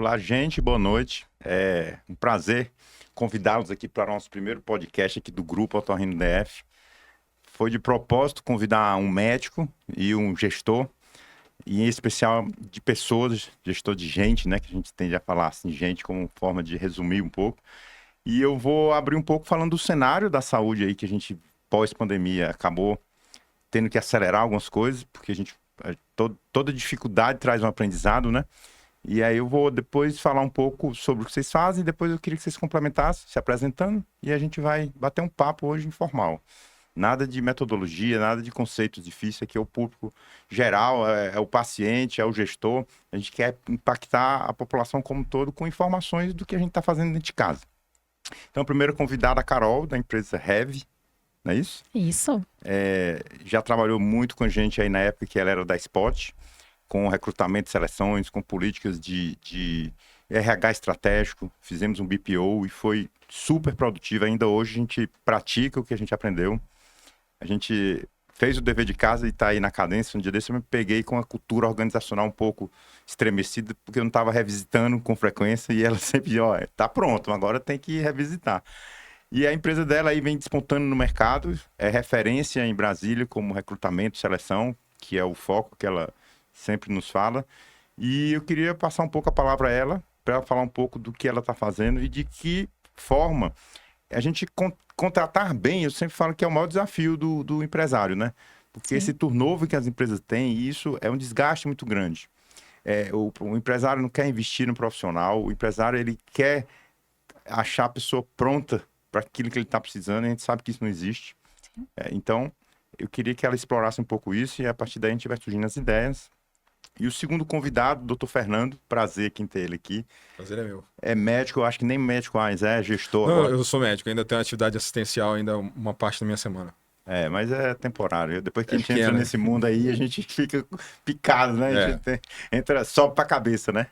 Olá, gente, boa noite. É um prazer convidá-los aqui para o nosso primeiro podcast aqui do Grupo Otorrino DF. Foi de propósito convidar um médico e um gestor, e em especial de pessoas, gestor de gente, né? Que a gente tende a falar assim, gente, como forma de resumir um pouco. E eu vou abrir um pouco falando do cenário da saúde aí, que a gente, pós-pandemia, acabou tendo que acelerar algumas coisas, porque a gente, toda dificuldade traz um aprendizado, né? E aí eu vou depois falar um pouco sobre o que vocês fazem, depois eu queria que vocês complementassem, se apresentando, e a gente vai bater um papo hoje informal. Nada de metodologia, nada de conceitos difíceis, aqui é o público geral, é o paciente, é o gestor. A gente quer impactar a população como um todo com informações do que a gente está fazendo dentro de casa. Então, primeiro convidada a Carol, da empresa Heavy, não é isso? Isso. Já trabalhou muito com a gente aí na época que ela era da Spot, com recrutamento e seleções, com políticas de RH estratégico, fizemos um BPO e foi super produtivo. Ainda hoje a gente pratica o que a gente aprendeu. A gente fez o dever de casa e está aí na cadência. Um dia desse eu me peguei com a cultura organizacional um pouco estremecida, porque eu não estava revisitando com frequência e ela sempre dizia, ó, tá pronto, agora tem que revisitar. E a empresa dela aí vem despontando no mercado, é referência em Brasília como recrutamento e seleção, que é o foco que ela sempre nos fala. E eu queria passar um pouco a palavra a ela, para ela falar um pouco do que ela está fazendo e de que forma a gente contratar bem. Eu sempre falo que é o maior desafio do empresário, né? Porque Sim. esse turnover que as empresas têm, isso é um desgaste muito grande. O empresário não quer investir no profissional, o empresário ele quer achar a pessoa pronta para aquilo que ele está precisando, e a gente sabe que isso não existe. Então, eu queria que ela explorasse um pouco isso e a partir daí a gente vai surgindo as ideias. E o segundo convidado, Dr. Fernando, prazer aqui em ter ele aqui. Prazer é meu. É médico, eu acho que nem médico mais é, gestor Não, agora. eu sou médico, ainda tenho atividade assistencial ainda uma parte da minha semana. Mas é temporário. Depois que a gente pequeno, entra né? nesse mundo aí, a gente fica picado, né? A gente entra só para a cabeça, né?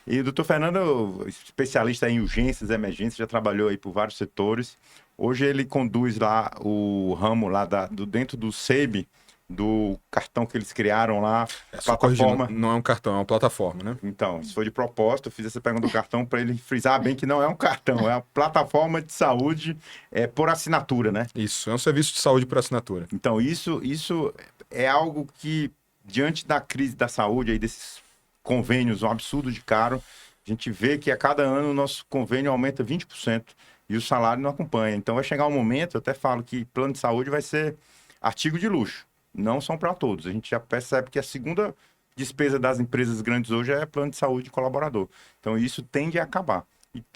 E o doutor Fernando, especialista em urgências, emergências, já trabalhou aí por vários setores. Hoje ele conduz lá o ramo lá dentro do SEB, do cartão que eles criaram lá, Só corrigindo, plataforma. não é um cartão, é uma plataforma, né? Então, isso foi de propósito, eu fiz essa pergunta do cartão para ele frisar bem que não é um cartão, é uma plataforma de saúde por assinatura, né? Isso, é um serviço de saúde por assinatura. Então, isso é algo que, diante da crise da saúde, aí desses convênios, um absurdo de caro, a gente vê que a cada ano o nosso convênio aumenta 20% e o salário não acompanha. Então, vai chegar um momento, eu até falo que plano de saúde vai ser artigo de luxo, não são para todos. A gente já percebe que a segunda despesa das empresas grandes hoje é plano de saúde colaborador. Então, isso tende a acabar.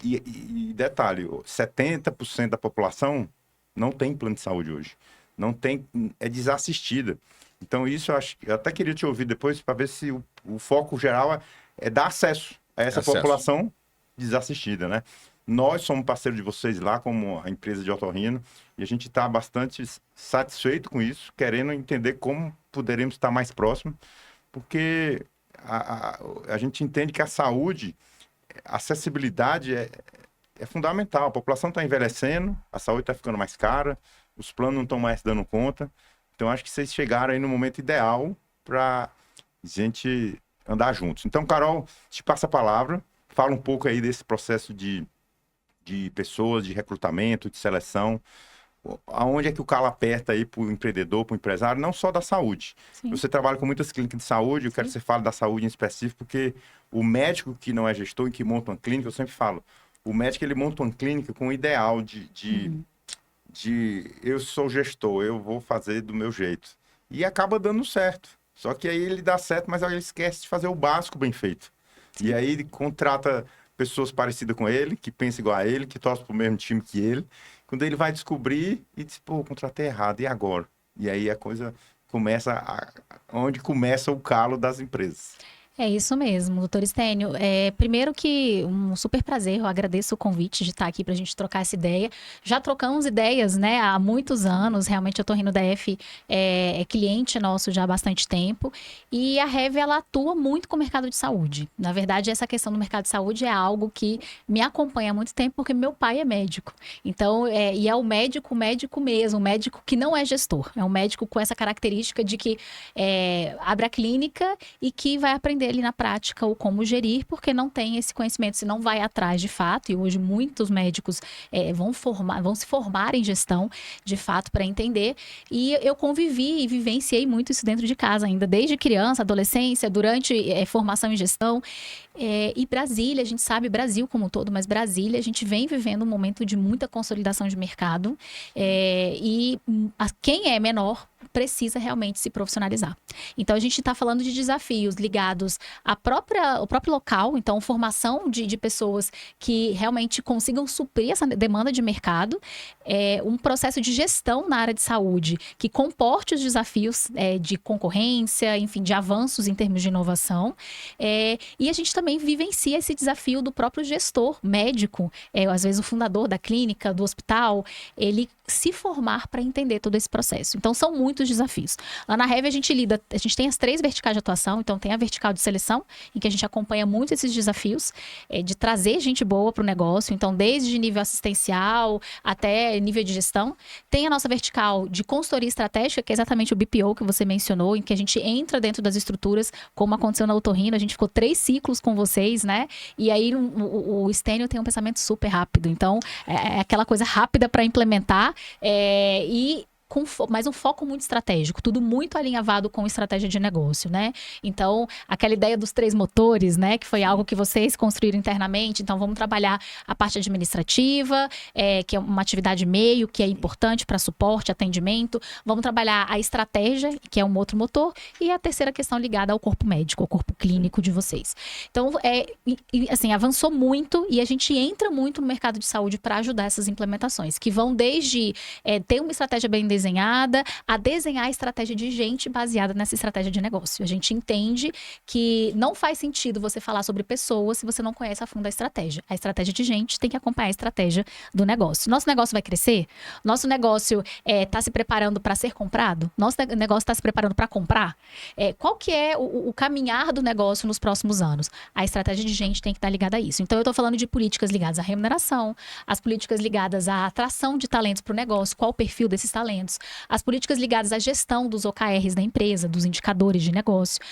E detalhe, 70% da população não tem plano de saúde hoje. Não tem, é desassistida. Então, isso eu até queria te ouvir depois para ver se o foco geral é dar acesso a essa população desassistida, né? Nós somos parceiro de vocês lá, como a empresa de otorrino, e a gente está bastante satisfeito com isso, querendo entender como poderemos estar mais próximo, porque a gente entende que a saúde, a acessibilidade é fundamental. A população está envelhecendo, a saúde está ficando mais cara, os planos não estão mais dando conta. Então, acho que vocês chegaram aí no momento ideal para a gente andar juntos. Então, Carol, te passa a palavra, fala um pouco aí desse processo de pessoas, de recrutamento, de seleção. Aonde é que o calo aperta aí para o empreendedor, para o empresário, não só da saúde. Sim. Você trabalha com muitas clínicas de saúde, eu quero que você fale da saúde em específico, porque o médico que não é gestor e que monta uma clínica, eu sempre falo, o médico ele monta uma clínica com o ideal de eu sou gestor, eu vou fazer do meu jeito. E acaba dando certo. Só que aí ele dá certo, mas aí ele esquece de fazer o básico bem feito. Sim. E aí ele contrata pessoas parecidas com ele, que pensam igual a ele, que torcem pro mesmo time que ele. Quando ele vai descobrir e diz, pô, contratei errado, e agora? E aí a coisa começa, onde começa o calo das empresas. É isso mesmo, doutor Stênio. Primeiro que um super prazer, eu agradeço o convite de estar aqui para a gente trocar essa ideia. Já trocamos ideias, né, há muitos anos, realmente a Otorrino DF é cliente nosso já há bastante tempo. E a Heavy, ela atua muito com o mercado de saúde. Na verdade, essa questão do mercado de saúde é algo que me acompanha há muito tempo, porque meu pai é médico. Então, e é o médico mesmo, um médico que não é gestor. É um médico com essa característica de que abre a clínica e que vai aprender entender ali na prática o como gerir, porque não tem esse conhecimento, se não vai atrás de fato, e hoje muitos médicos vão se formar em gestão de fato para entender, e eu convivi e vivenciei muito isso dentro de casa ainda, desde criança, adolescência, durante formação em gestão. E Brasília, a gente sabe, Brasil como um todo, mas Brasília, a gente vem vivendo um momento de muita consolidação de mercado, quem é menor precisa realmente se profissionalizar. Então, a gente está falando de desafios ligados ao próprio local, então, formação de pessoas que realmente consigam suprir essa demanda de mercado, um processo de gestão na área de saúde que comporte os desafios de concorrência, enfim, de avanços em termos de inovação, e a gente também vivencia esse desafio do próprio gestor médico, às vezes o fundador da clínica, do hospital, ele se formar para entender todo esse processo. Então, são muitos desafios. Lá na Hev, a gente tem as 3 verticais de atuação, então tem a vertical de seleção, em que a gente acompanha muito esses desafios, de trazer gente boa para o negócio, então desde nível assistencial até nível de gestão. Tem a nossa vertical de consultoria estratégica, que é exatamente o BPO que você mencionou, em que a gente entra dentro das estruturas, como aconteceu na Otorrino, a gente ficou 3 ciclos com vocês, né? E aí o Stênio tem um pensamento super rápido, então é aquela coisa rápida para implementar, mas um foco muito estratégico, tudo muito alinhavado com estratégia de negócio, né? Então, aquela ideia dos 3 motores, né? Que foi algo que vocês construíram internamente. Então, vamos trabalhar a parte administrativa, que é uma atividade meio, que é importante para suporte, atendimento. Vamos trabalhar a estratégia, que é um outro motor. E a terceira questão ligada ao corpo médico, ao corpo clínico de vocês. Então, assim, avançou muito e a gente entra muito no mercado de saúde para ajudar essas implementações, que vão desde ter uma estratégia bem desenhada, a desenhar a estratégia de gente baseada nessa estratégia de negócio. A gente entende que não faz sentido você falar sobre pessoas se você não conhece a fundo a estratégia. A estratégia de gente tem que acompanhar a estratégia do negócio. Nosso negócio vai crescer? Nosso negócio está se preparando para ser comprado? Nosso negócio está se preparando para comprar? Qual que é o caminhar do negócio nos próximos anos? A estratégia de gente tem que estar ligada a isso. Então, eu estou falando de políticas ligadas à remuneração, as políticas ligadas à atração de talentos para o negócio, qual o perfil desses talentos, as políticas ligadas à gestão dos OKRs da empresa, dos indicadores de negócio,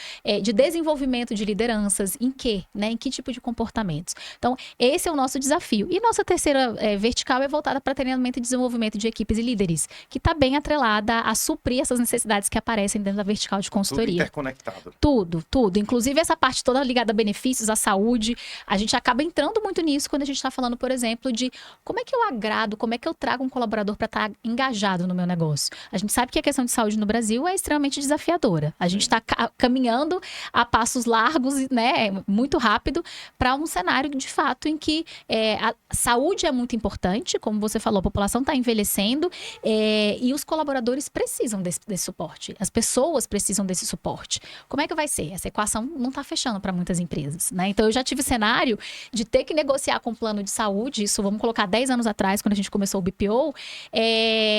de desenvolvimento de lideranças, em que tipo de comportamentos. Então, esse é o nosso desafio. E nossa terceira vertical é voltada para treinamento e desenvolvimento de equipes e líderes, que está bem atrelada a suprir essas necessidades que aparecem dentro da vertical de consultoria. Tudo interconectado. Tudo. Inclusive essa parte toda ligada a benefícios, à saúde, a gente acaba entrando muito nisso quando a gente está falando, por exemplo, de como é que eu agrado, como é que eu trago um colaborador para estar engajado no meu negócio. A gente sabe que a questão de saúde no Brasil é extremamente desafiadora. A gente está caminhando a passos largos, né, muito rápido, para um cenário de fato em que a saúde é muito importante, como você falou, a população está envelhecendo, e os colaboradores precisam desse suporte. As pessoas precisam desse suporte. Como é que vai ser? Essa equação não está fechando para muitas empresas, né? Então, eu já tive cenário de ter que negociar com o plano de saúde, isso vamos colocar 10 anos atrás, quando a gente começou o BPO,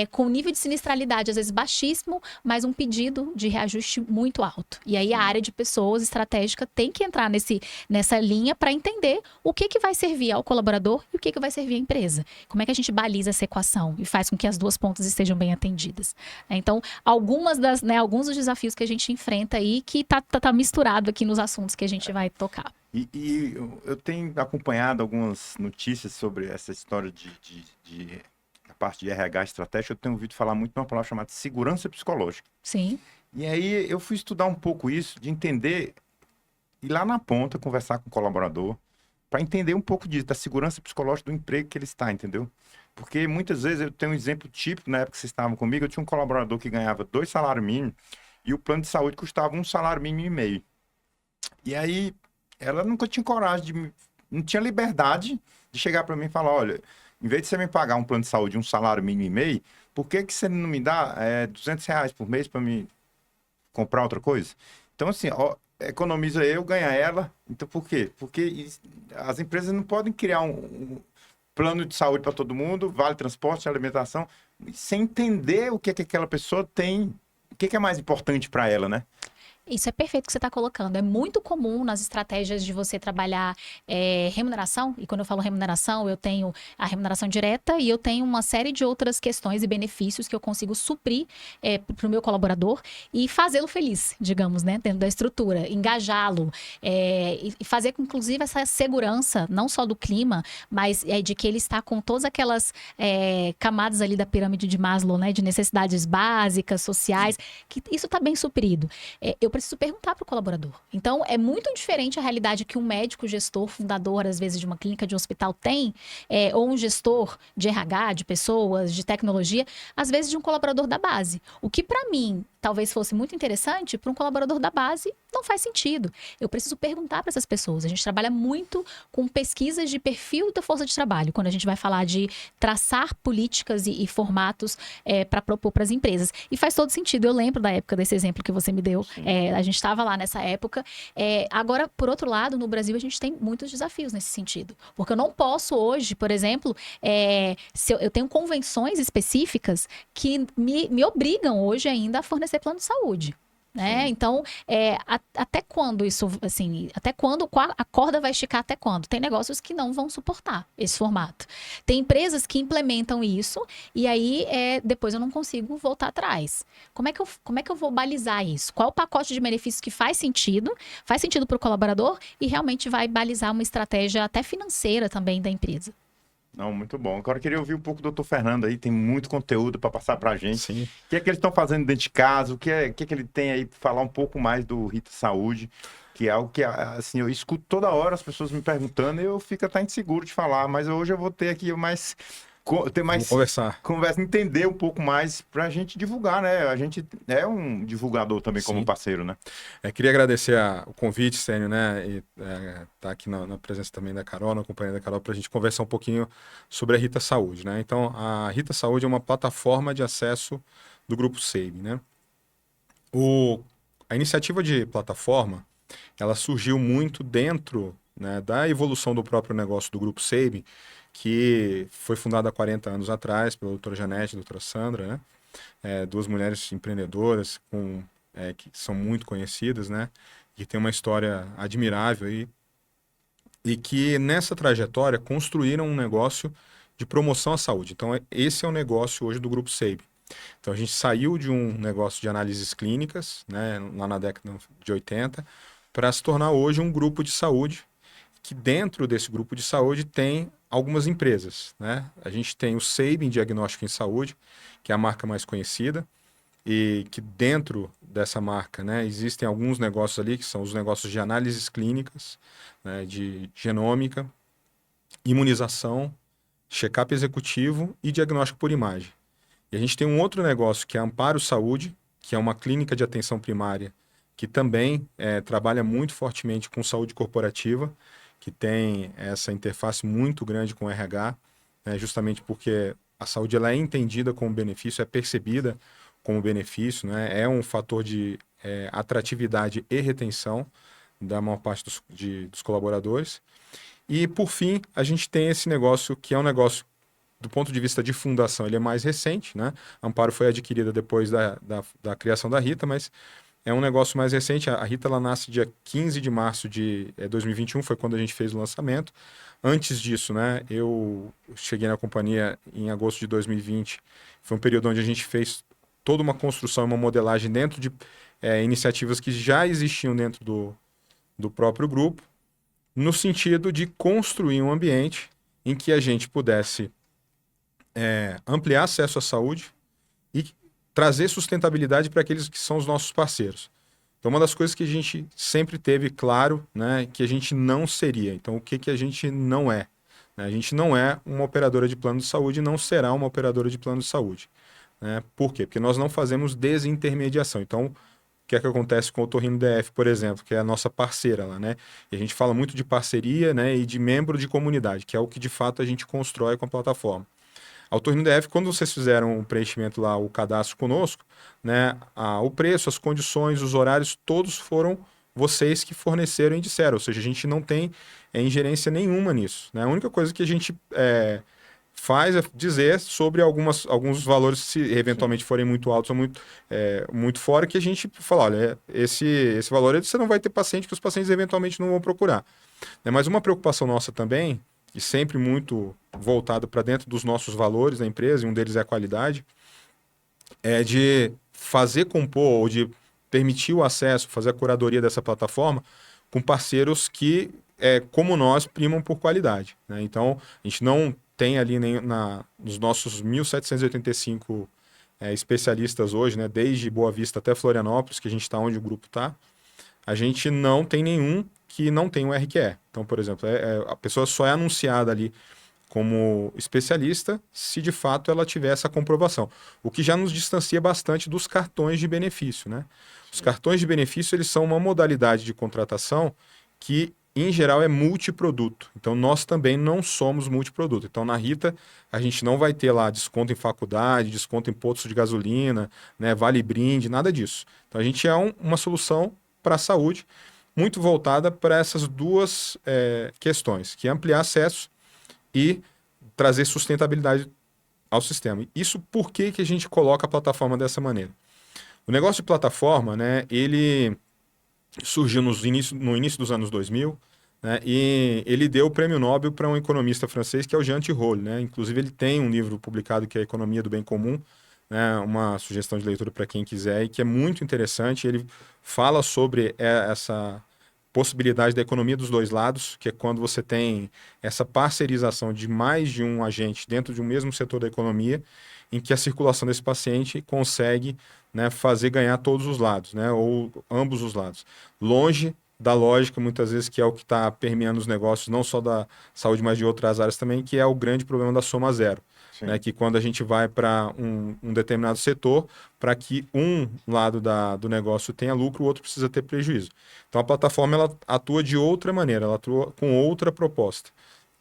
com nível de sinistralidade, às vezes baixíssimo, mas um pedido de reajuste muito alto. E aí, a área de pessoas estratégica tem que entrar nessa linha para entender o que vai servir ao colaborador e o que vai servir à empresa. Como é que a gente baliza essa equação e faz com que as duas pontas estejam bem atendidas. Então, alguns dos desafios que a gente enfrenta aí, que tá misturado aqui nos assuntos que a gente vai tocar. E eu tenho acompanhado algumas notícias sobre essa história de a parte de RH estratégica. Eu tenho ouvido falar muito de uma palavra chamada segurança psicológica. Sim. E aí eu fui estudar um pouco isso, de entender, ir lá na ponta, conversar com o colaborador, para entender um pouco disso, da segurança psicológica do emprego que ele está, entendeu? Porque muitas vezes, eu tenho um exemplo típico, na época que vocês estavam comigo, eu tinha um colaborador que ganhava 2 salários mínimos e o plano de saúde custava 1 salário mínimo e meio. E aí, ela nunca tinha coragem, não tinha liberdade de chegar para mim e falar, olha, em vez de você me pagar um plano de saúde 1 salário mínimo e meio, por que você não me dá R$200 por mês para me comprar outra coisa? Então, assim, economiza eu, ganha ela. Então, por quê? Porque as empresas não podem criar um plano de saúde para todo mundo, vale transporte, alimentação, sem entender o que aquela pessoa tem, o que é mais importante para ela, né? Isso é perfeito o que você está colocando. É muito comum nas estratégias de você trabalhar remuneração, e quando eu falo remuneração, eu tenho a remuneração direta e eu tenho uma série de outras questões e benefícios que eu consigo suprir para o meu colaborador e fazê-lo feliz, digamos, né, dentro da estrutura, engajá-lo e fazer com, inclusive, essa segurança, não só do clima, mas de que ele está com todas aquelas camadas ali da pirâmide de Maslow, né, de necessidades básicas, sociais, que isso está bem suprido. Eu preciso perguntar para o colaborador. Então, é muito diferente a realidade que um médico, gestor, fundador, às vezes, de uma clínica, de um hospital tem, ou um gestor de RH, de pessoas, de tecnologia, às vezes de um colaborador da base. O que, para mim, talvez fosse muito interessante, para um colaborador da base, não faz sentido. Eu preciso perguntar para essas pessoas. A gente trabalha muito com pesquisas de perfil da força de trabalho, quando a gente vai falar de traçar políticas e formatos para propor para as empresas. E faz todo sentido. Eu lembro da época desse exemplo que você me deu. A gente estava lá nessa época. Agora, por outro lado, no Brasil, a gente tem muitos desafios nesse sentido. Porque eu não posso hoje, por exemplo, se eu tenho convenções específicas que me obrigam hoje ainda a fornecer plano de saúde. Né? Então, até quando isso, assim, até quando a corda vai esticar até quando? Tem negócios que não vão suportar esse formato. Tem empresas que implementam isso e aí depois eu não consigo voltar atrás. Como é que eu vou balizar isso? Qual o pacote de benefícios que faz sentido para o colaborador e realmente vai balizar uma estratégia até financeira também da empresa? Não, muito bom. Agora eu queria ouvir um pouco do Dr. Fernando aí, tem muito conteúdo para passar para a gente. Sim. O que é que eles estão fazendo dentro de casa? O que é que ele tem aí para falar um pouco mais do Rita Saúde, que é algo que, assim, eu escuto toda hora as pessoas me perguntando e eu fico até inseguro de falar, mas hoje eu vou ter aqui Vamos conversar. conversa, entender um pouco mais para a gente divulgar, né? A gente é um divulgador também como Sim. parceiro, né? Queria agradecer o convite, Stênio, né? E tá aqui na presença também da Carol, na companhia da Carol, para a gente conversar um pouquinho sobre a Rita Saúde, né? Então, a Rita Saúde é uma plataforma de acesso do Grupo SEIB, né? A iniciativa de plataforma, ela surgiu muito dentro, né, da evolução do próprio negócio do Grupo SEIB, que foi fundada há 40 anos atrás pela doutora Janete e doutora Sandra, né? Duas mulheres empreendedoras que são muito conhecidas, né? Que tem uma história admirável e que nessa trajetória construíram um negócio de promoção à saúde. Então, esse é o negócio hoje do Grupo SEIB. Então, a gente saiu de um negócio de análises clínicas, né, lá na década de 80, para se tornar hoje um grupo de saúde, que dentro desse grupo de saúde tem algumas empresas, né? A gente tem o SEIB em Diagnóstico em Saúde, que é a marca mais conhecida, e que dentro dessa marca, né, existem alguns negócios ali, que são os negócios de análises clínicas, né, de genômica, imunização, check-up executivo e diagnóstico por imagem. E a gente tem um outro negócio que é Amparo Saúde, que é uma clínica de atenção primária, que também trabalha muito fortemente com saúde corporativa, que tem essa interface muito grande com o RH, né, justamente porque a saúde ela é entendida como benefício, é percebida como benefício, né, é um fator de atratividade e retenção da maior parte dos colaboradores. E, por fim, a gente tem esse negócio que é um negócio, do ponto de vista de fundação, ele é mais recente, né? A Amparo foi adquirida depois da criação da Rita, mas é um negócio mais recente. A Rita ela nasce dia 15 de março de 2021, foi quando a gente fez o lançamento. Antes disso, né, eu cheguei na companhia em agosto de 2020. Foi um período onde a gente fez toda uma construção, uma modelagem dentro de iniciativas que já existiam dentro do próprio grupo, no sentido de construir um ambiente em que a gente pudesse ampliar acesso à saúde e trazer sustentabilidade para aqueles que são os nossos parceiros. Então, uma das coisas que a gente sempre teve claro, né, que a gente não seria. Então, o que a gente não é? A gente não é uma operadora de plano de saúde e não será uma operadora de plano de saúde. Né? Por quê? Porque nós não fazemos desintermediação. Então, o que é que acontece com o Otorrino DF, por exemplo, que é a nossa parceira lá, né? E a gente fala muito de parceria, né, e de membro de comunidade, que é o que de fato a gente constrói com a plataforma. A Otorrino DF, quando vocês fizeram o preenchimento lá, o cadastro conosco, né, o preço, as condições, os horários, todos foram vocês que forneceram e disseram. Ou seja, a gente não tem ingerência nenhuma nisso. Né? A única coisa que a gente faz é dizer sobre alguns valores, se eventualmente forem muito altos ou muito fora, que a gente fala, olha, esse valor você não vai ter paciente, que os pacientes eventualmente não vão procurar. Mas uma preocupação nossa também, e sempre muito voltado para dentro dos nossos valores da empresa, e um deles é a qualidade, é de fazer compor ou de permitir o acesso, fazer a curadoria dessa plataforma com parceiros que, como nós, primam por qualidade, né? Então, a gente não tem ali nos nossos 1.785 especialistas hoje, né, desde Boa Vista até Florianópolis, que a gente está onde o grupo está, a gente não tem nenhum que não tem um RQE. Então, por exemplo, a pessoa só é anunciada ali como especialista se de fato ela tiver essa comprovação. O que já nos distancia bastante dos cartões de benefício, né? Os cartões de benefício, eles são uma modalidade de contratação que, em geral, é multiproduto. Então, nós também não somos multiproduto. Então, na Rita, a gente não vai ter lá desconto em faculdade, desconto em postos de gasolina, né, vale brinde, nada disso. Então, a gente é uma solução para a saúde muito voltada para essas duas questões, que é ampliar acesso e trazer sustentabilidade ao sistema. Isso por que a gente coloca a plataforma dessa maneira? O negócio de plataforma, né, ele surgiu no início dos anos 2000, né, e ele deu o prêmio Nobel para um economista francês que é o Jean Tirole, né? Inclusive ele tem um livro publicado que é a Economia do Bem Comum, né, uma sugestão de leitura para quem quiser, e que é muito interessante. Ele fala sobre essa possibilidade da economia dos dois lados, que é quando você tem essa parceirização de mais de um agente dentro de um mesmo setor da economia, em que a circulação desse paciente consegue, né, fazer ganhar todos os lados, né, ou ambos os lados. Longe da lógica, muitas vezes, que é o que está permeando os negócios, não só da saúde, mas de outras áreas também, que é o grande problema da soma zero. Né, que quando a gente vai para um determinado setor, para que um lado do negócio tenha lucro, o outro precisa ter prejuízo. Então a plataforma ela atua de outra maneira, ela atua com outra proposta.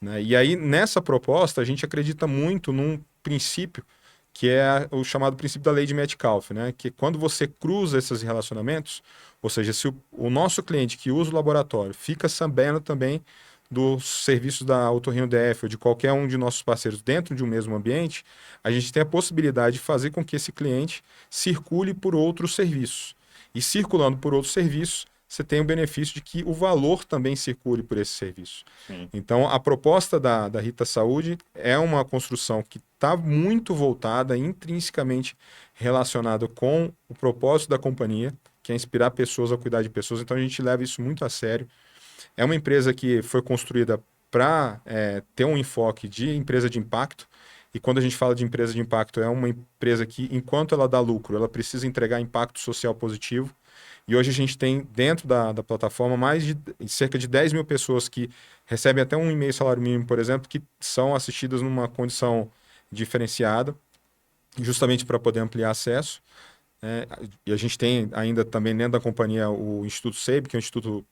Né? E aí, nessa proposta, a gente acredita muito num princípio que é o chamado princípio da lei de Metcalfe, né? Que quando você cruza esses relacionamentos, ou seja, se o nosso cliente que usa o laboratório fica sabendo também dos serviços da Otorrino DF ou de qualquer um de nossos parceiros dentro de um mesmo ambiente, a gente tem a possibilidade de fazer com que esse cliente circule por outros serviços. E circulando por outros serviços, você tem o benefício de que o valor também circule por esse serviço. Sim. Então, a proposta da Rita Saúde é uma construção que está muito voltada, intrinsecamente relacionada com o propósito da companhia, que é inspirar pessoas a cuidar de pessoas. Então, a gente leva isso muito a sério. É uma empresa que foi construída para ter um enfoque de empresa de impacto. E quando a gente fala de empresa de impacto, é uma empresa que, enquanto ela dá lucro, ela precisa entregar impacto social positivo. E hoje a gente tem dentro da plataforma cerca de 10 mil pessoas que recebem até 1,5 salário mínimo, por exemplo, que são assistidas numa condição diferenciada, justamente para poder ampliar acesso. E a gente tem ainda também dentro da companhia o Instituto SEIB, que é um instituto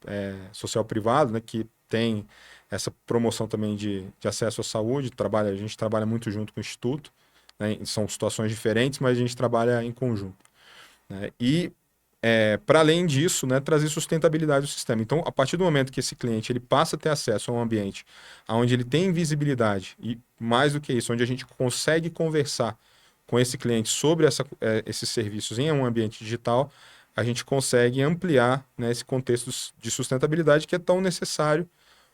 social privado, né, que tem essa promoção também de acesso à saúde. A gente trabalha muito junto com o Instituto, né, são situações diferentes, mas a gente trabalha em conjunto. Né, e para além disso, né, trazer sustentabilidade ao sistema. Então, a partir do momento que esse cliente ele passa a ter acesso a um ambiente onde ele tem visibilidade e, mais do que isso, onde a gente consegue conversar com esse cliente sobre esses serviços em um ambiente digital, a gente consegue ampliar, né, esse contexto de sustentabilidade que é tão necessário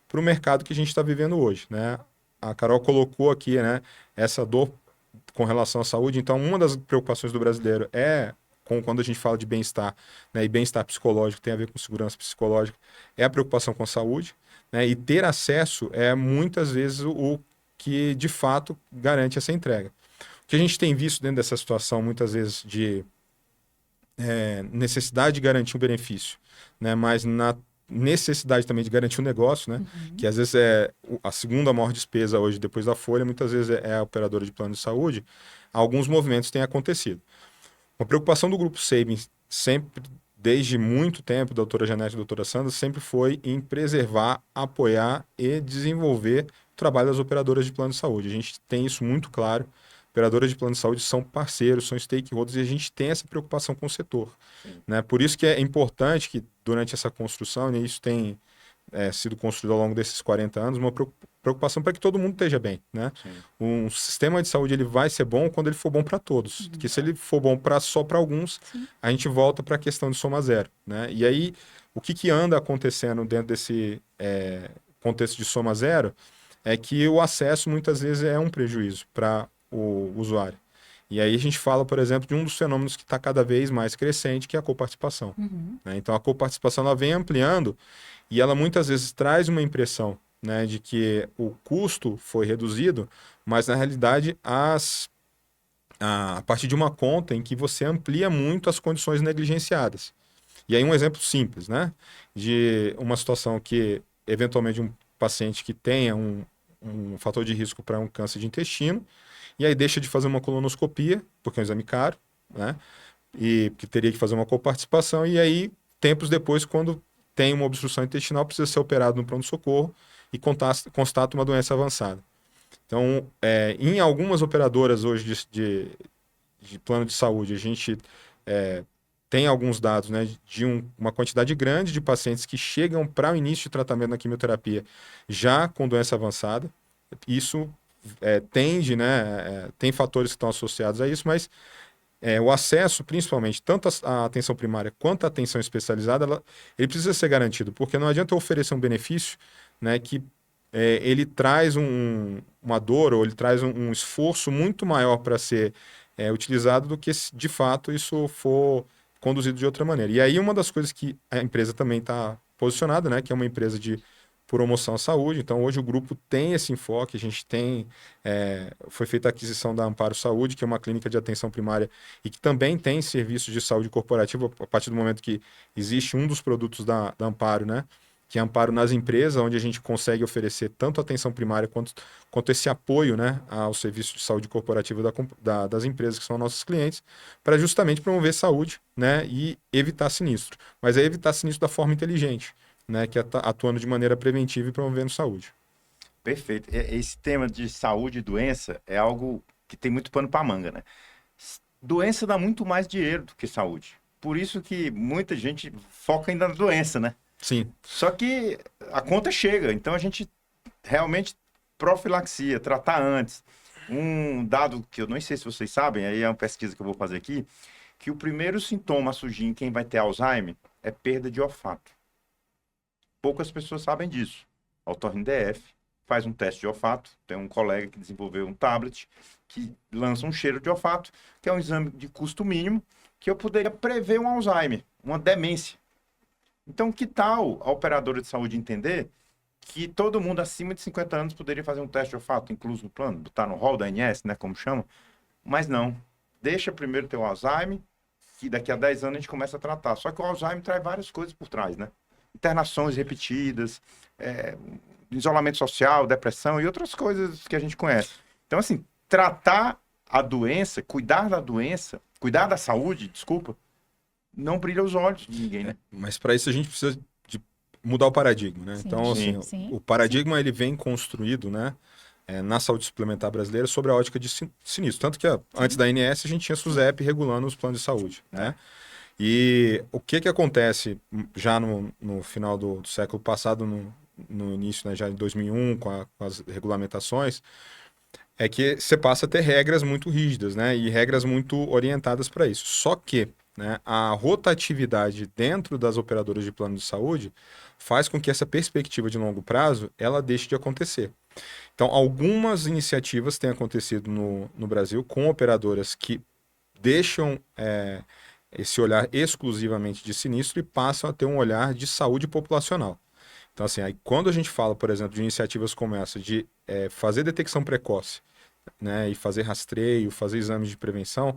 para o mercado que a gente está vivendo hoje. Né? A Carol colocou aqui, né, essa dor com relação à saúde. Então, uma das preocupações do brasileiro quando a gente fala de bem-estar, né, e bem-estar psicológico tem a ver com segurança psicológica, é a preocupação com a saúde, né, e ter acesso é muitas vezes o que de fato garante essa entrega. O que a gente tem visto dentro dessa situação, muitas vezes, de necessidade de garantir um benefício, né, mas na necessidade também de garantir um negócio, né, que às vezes é a segunda maior despesa hoje, depois da folha, muitas vezes é a operadora de plano de saúde, alguns movimentos têm acontecido. Uma preocupação do Grupo SEIB, sempre, desde muito tempo, a doutora Janete e a doutora Sandra, sempre foi em preservar, apoiar e desenvolver o trabalho das operadoras de plano de saúde. A gente tem isso muito claro. Operadoras de plano de saúde são parceiros, são stakeholders, e a gente tem essa preocupação com o setor. Né? Por isso que é importante que, durante essa construção, né, isso tem sido construído ao longo desses 40 anos, uma preocupação para que todo mundo esteja bem, né? Sim. Um sistema de saúde ele vai ser bom quando ele for bom para todos. Porque se ele for bom só para alguns, a gente volta para a questão de soma zero, né? E aí, o que anda acontecendo dentro desse contexto de soma zero é que o acesso muitas vezes é um prejuízo para o usuário. E aí a gente fala, por exemplo, de um dos fenômenos que está cada vez mais crescente, que é a coparticipação. Né? Então, a coparticipação ela vem ampliando e ela muitas vezes traz uma impressão, né, de que o custo foi reduzido, mas na realidade a partir de uma conta em que você amplia muito as condições negligenciadas. E aí um exemplo simples, né, de uma situação que eventualmente um paciente que tenha um fator de risco para um câncer de intestino, e aí deixa de fazer uma colonoscopia, porque é um exame caro, né, e que teria que fazer uma coparticipação, e aí tempos depois, quando tem uma obstrução intestinal, precisa ser operado no pronto-socorro e constata uma doença avançada. Então, em algumas operadoras hoje de plano de saúde, a gente tem alguns dados, né, de uma quantidade grande de pacientes que chegam para o início de tratamento na quimioterapia já com doença avançada. Isso tende, né, tem fatores que estão associados a isso, mas o acesso, principalmente, tanto à atenção primária quanto à atenção especializada, ele precisa ser garantido, porque não adianta eu oferecer um benefício, né, que ele traz uma dor ou ele traz um esforço muito maior para ser utilizado do que se de fato isso for conduzido de outra maneira. E aí uma das coisas que a empresa também está posicionada, né, que é uma empresa de promoção à saúde. Então, hoje o grupo tem esse enfoque. A gente tem... foi feita a aquisição da Amparo Saúde, que é uma clínica de atenção primária e que também tem serviços de saúde corporativa a partir do momento que existe um dos produtos da Amparo, né? Que é Amparo nas empresas, onde a gente consegue oferecer tanto atenção primária quanto esse apoio, né, ao serviço de saúde corporativa das empresas que são nossos clientes, para justamente promover saúde, né, e evitar sinistro. Mas é evitar sinistro da forma inteligente, né, que é atuando de maneira preventiva e promovendo saúde. Perfeito. Esse tema de saúde e doença é algo que tem muito pano para manga, né? Doença dá muito mais dinheiro do que saúde. Por isso que muita gente foca ainda na doença, né? Sim. Só que a conta chega, então a gente realmente profilaxia, tratar antes. Um dado que eu não sei se vocês sabem, aí é uma pesquisa que eu vou fazer aqui, que o primeiro sintoma a surgir em quem vai ter Alzheimer é perda de olfato. Poucas pessoas sabem disso. A Otorrino-DF faz um teste de olfato, tem um colega que desenvolveu um tablet que lança um cheiro de olfato, que é um exame de custo mínimo, que eu poderia prever um Alzheimer, uma demência. Então, que tal a operadora de saúde entender que todo mundo acima de 50 anos poderia fazer um teste de olfato, incluso no plano, botar no rol da ANS, né, como chama? Mas não. Deixa primeiro ter o Alzheimer, que daqui a 10 anos a gente começa a tratar. Só que o Alzheimer traz várias coisas por trás, né? Internações repetidas, isolamento social, depressão e outras coisas que a gente conhece. Então, assim, tratar a doença, cuidar da saúde, desculpa, não brilha os olhos de ninguém, né? Mas para isso a gente precisa de mudar o paradigma, né? Sim, então, assim, sim, o paradigma ele vem construído, né, na saúde suplementar brasileira sobre a ótica de sinistro. Tanto que antes da ANS a gente tinha SUSEP regulando os planos de saúde, né? E o que acontece já no final do século passado, no início, né, já em 2001, com as regulamentações, é que você passa a ter regras muito rígidas, né, e regras muito orientadas para isso. Só que, né, a rotatividade dentro das operadoras de plano de saúde faz com que essa perspectiva de longo prazo ela deixe de acontecer. Então, algumas iniciativas têm acontecido no Brasil com operadoras que deixam esse olhar exclusivamente de sinistro e passam a ter um olhar de saúde populacional. Então, assim, aí, quando a gente fala, por exemplo, de iniciativas como essa, de fazer detecção precoce, né, e fazer rastreio, fazer exames de prevenção,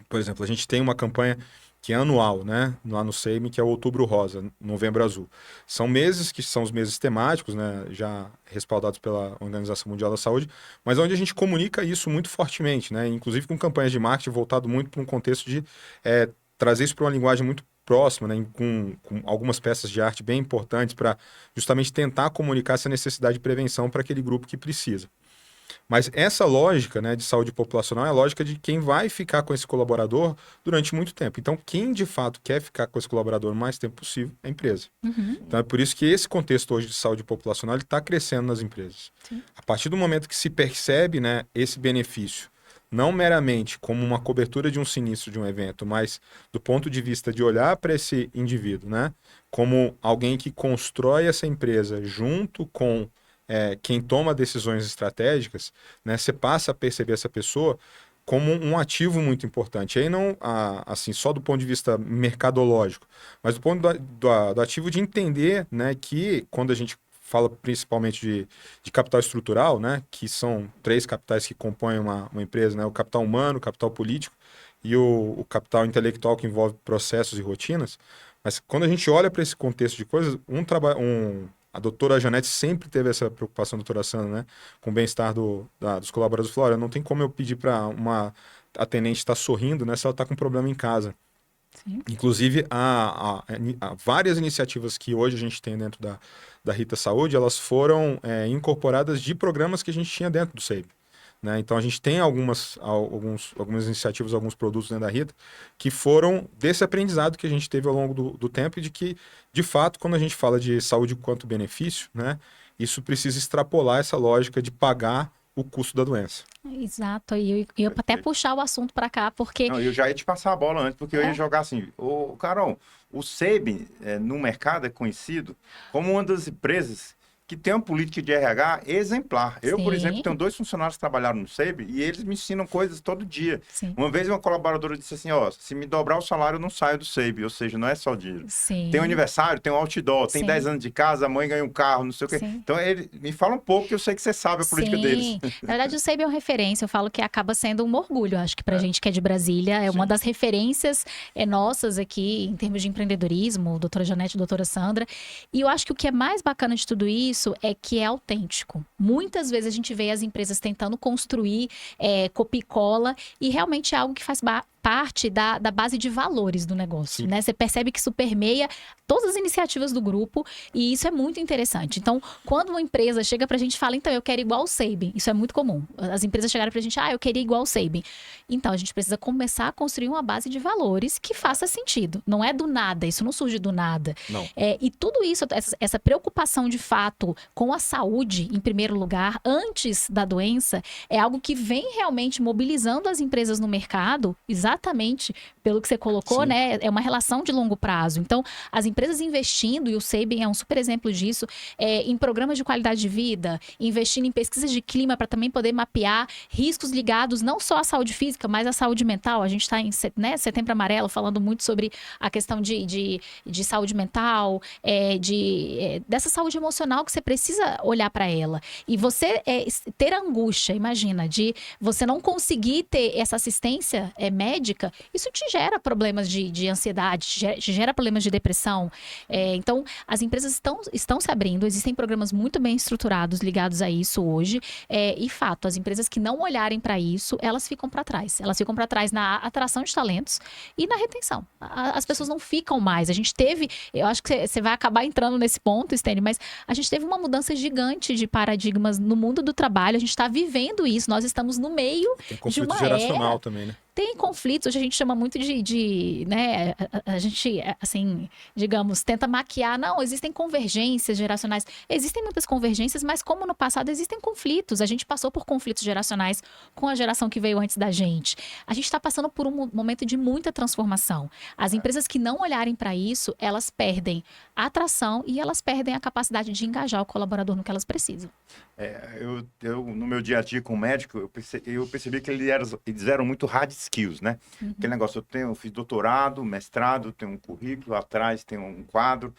por exemplo, a gente tem uma campanha que é anual, né, lá no SEIME, que é o Outubro Rosa, Novembro Azul. São meses que são os meses temáticos, né, já respaldados pela Organização Mundial da Saúde, mas onde a gente comunica isso muito fortemente, né, inclusive com campanhas de marketing voltado muito para um contexto de trazer isso para uma linguagem muito próxima, né, com algumas peças de arte bem importantes para justamente tentar comunicar essa necessidade de prevenção para aquele grupo que precisa. Mas essa lógica, né, de saúde populacional é a lógica de quem vai ficar com esse colaborador durante muito tempo. Então, quem de fato quer ficar com esse colaborador o mais tempo possível é a empresa. Uhum. Então, é por isso que esse contexto hoje de saúde populacional está crescendo nas empresas. Sim. A partir do momento que se percebe, né, esse benefício, não meramente como uma cobertura de um sinistro de um evento, mas do ponto de vista de olhar para esse indivíduo, né, como alguém que constrói essa empresa junto com quem toma decisões estratégicas, né, você passa a perceber essa pessoa como um ativo muito importante. Aí não, assim, só do ponto de vista mercadológico, mas do ponto do ativo de entender, né, que quando a gente fala principalmente de capital estrutural, né, que são 3 capitais que compõem uma empresa, né, o capital humano, o capital político e o capital intelectual que envolve processos e rotinas. Mas quando a gente olha para esse contexto de coisas, a doutora Janete sempre teve essa preocupação, a doutora Sandra, né, com o bem-estar dos colaboradores. Falou, olha, não tem como eu pedir para uma atendente estar sorrindo, né, se ela está com problema em casa. Sim. Inclusive, há várias iniciativas que hoje a gente tem dentro da Rita Saúde, elas foram incorporadas de programas que a gente tinha dentro do SEIB. Né? Então, a gente tem algumas iniciativas, alguns produtos dentro da Rita, que foram desse aprendizado que a gente teve ao longo do tempo e de que, de fato, quando a gente fala de saúde quanto benefício, né, isso precisa extrapolar essa lógica de pagar o custo da doença. Exato, e eu até puxar o assunto para cá, porque... Não, eu já ia te passar a bola antes, porque eu ia jogar assim, ô Carol, o SEIB no mercado é conhecido como uma das empresas que tem uma política de RH exemplar. Eu, por Sim. exemplo, tenho 2 funcionários que trabalharam no SEIB e eles me ensinam coisas todo dia. Sim. Uma vez uma colaboradora disse assim, ó, se me dobrar o salário eu não saio do SEIB, ou seja, não é só dinheiro. Sim. Tem um aniversário, tem um outdoor, tem Sim. 10 anos de casa, a mãe ganha um carro, não sei o quê. Sim. Então, me fala um pouco, que eu sei que você sabe a política deles. Sim, na verdade o SEIB é uma referência, eu falo que acaba sendo um orgulho, acho que pra gente que é de Brasília, é uma das referências nossas aqui em termos de empreendedorismo, doutora Janete, doutora Sandra, e eu acho que o que é mais bacana de tudo isso é que é autêntico. Muitas vezes a gente vê as empresas tentando construir copia e cola, e realmente é algo que faz parte da base de valores do negócio, né? Você percebe que isso permeia todas as iniciativas do grupo e isso é muito interessante. Então, quando uma empresa chega pra gente e fala, então, eu quero igual o SEIB, isso é muito comum. As empresas chegaram pra gente, eu queria igual o SEIB. Então, a gente precisa começar a construir uma base de valores que faça sentido. Não é do nada, isso não surge do nada. Não. E tudo isso, essa preocupação de fato com a saúde, em primeiro lugar, antes da doença, é algo que vem realmente mobilizando as empresas no mercado, exatamente pelo que você colocou, Sim. né? É uma relação de longo prazo. Então, as empresas investindo, e o SEIB é um super exemplo disso, em programas de qualidade de vida, investindo em pesquisas de clima para também poder mapear riscos ligados não só à saúde física, mas à saúde mental. A gente está em Setembro Amarelo falando muito sobre a questão de saúde mental, dessa saúde emocional que você precisa olhar para ela. E você ter angústia, imagina, de você não conseguir ter essa assistência médica, isso te gera problemas de ansiedade, te gera problemas de depressão. Então, as empresas estão se abrindo, existem programas muito bem estruturados ligados a isso hoje. E fato, as empresas que não olharem para isso, elas ficam para trás. Elas ficam para trás na atração de talentos e na retenção. As pessoas não ficam mais. A gente teve, eu acho que você vai acabar entrando nesse ponto, Stênio, mas a gente teve uma mudança gigante de paradigmas no mundo do trabalho. A gente está vivendo isso. Nós estamos no meio Tem de conflito uma geracional era. também, né? Tem conflitos, hoje a gente chama muito né, a gente, assim, digamos, tenta maquiar, não, existem convergências geracionais, existem muitas convergências, mas como no passado existem conflitos, a gente passou por conflitos geracionais com a geração que veio antes da gente, a gente está passando por um momento de muita transformação, as empresas que não olharem para isso, elas perdem a atração e elas perdem a capacidade de engajar o colaborador no que elas precisam. Eu no meu dia a dia com o médico, eu percebi que eles eram muito hard skills, né? Aquele negócio, eu fiz doutorado, mestrado, tenho um currículo, atrás tem um quadro.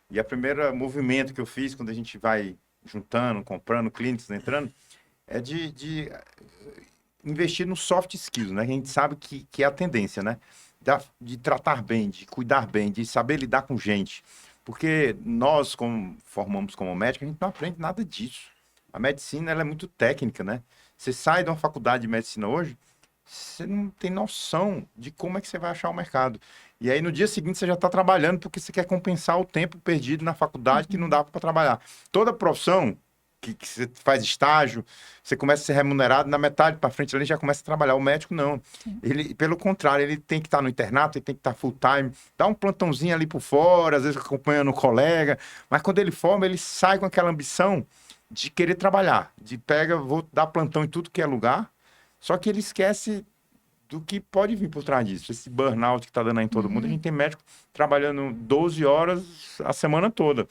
E a primeira movimento que eu fiz, quando a gente vai juntando, comprando, clientes entrando, é de investir no soft skills, né? A gente sabe que é a tendência, né? De tratar bem, de cuidar bem, de saber lidar com gente. Porque nós, como formamos como médico, a gente não aprende nada disso. A medicina, ela é muito técnica, né? Você sai de uma faculdade de medicina hoje, você não tem noção de como é que você vai achar o mercado. E aí, no dia seguinte, você já está trabalhando porque você quer compensar o tempo perdido na faculdade que não dá para trabalhar. Toda profissão que você faz estágio, você começa a ser remunerado, na metade para frente ali já começa a trabalhar. O médico não. Ele, pelo contrário, ele tem que estar no internato, ele tem que estar full time, dá um plantãozinho ali por fora, às vezes acompanhando o colega, mas quando ele forma, ele sai com aquela ambição de querer trabalhar, de vou dar plantão em tudo que é lugar, só que ele esquece do que pode vir por trás disso, esse burnout que está dando aí em todo mundo. A gente tem médico trabalhando 12 horas a semana toda.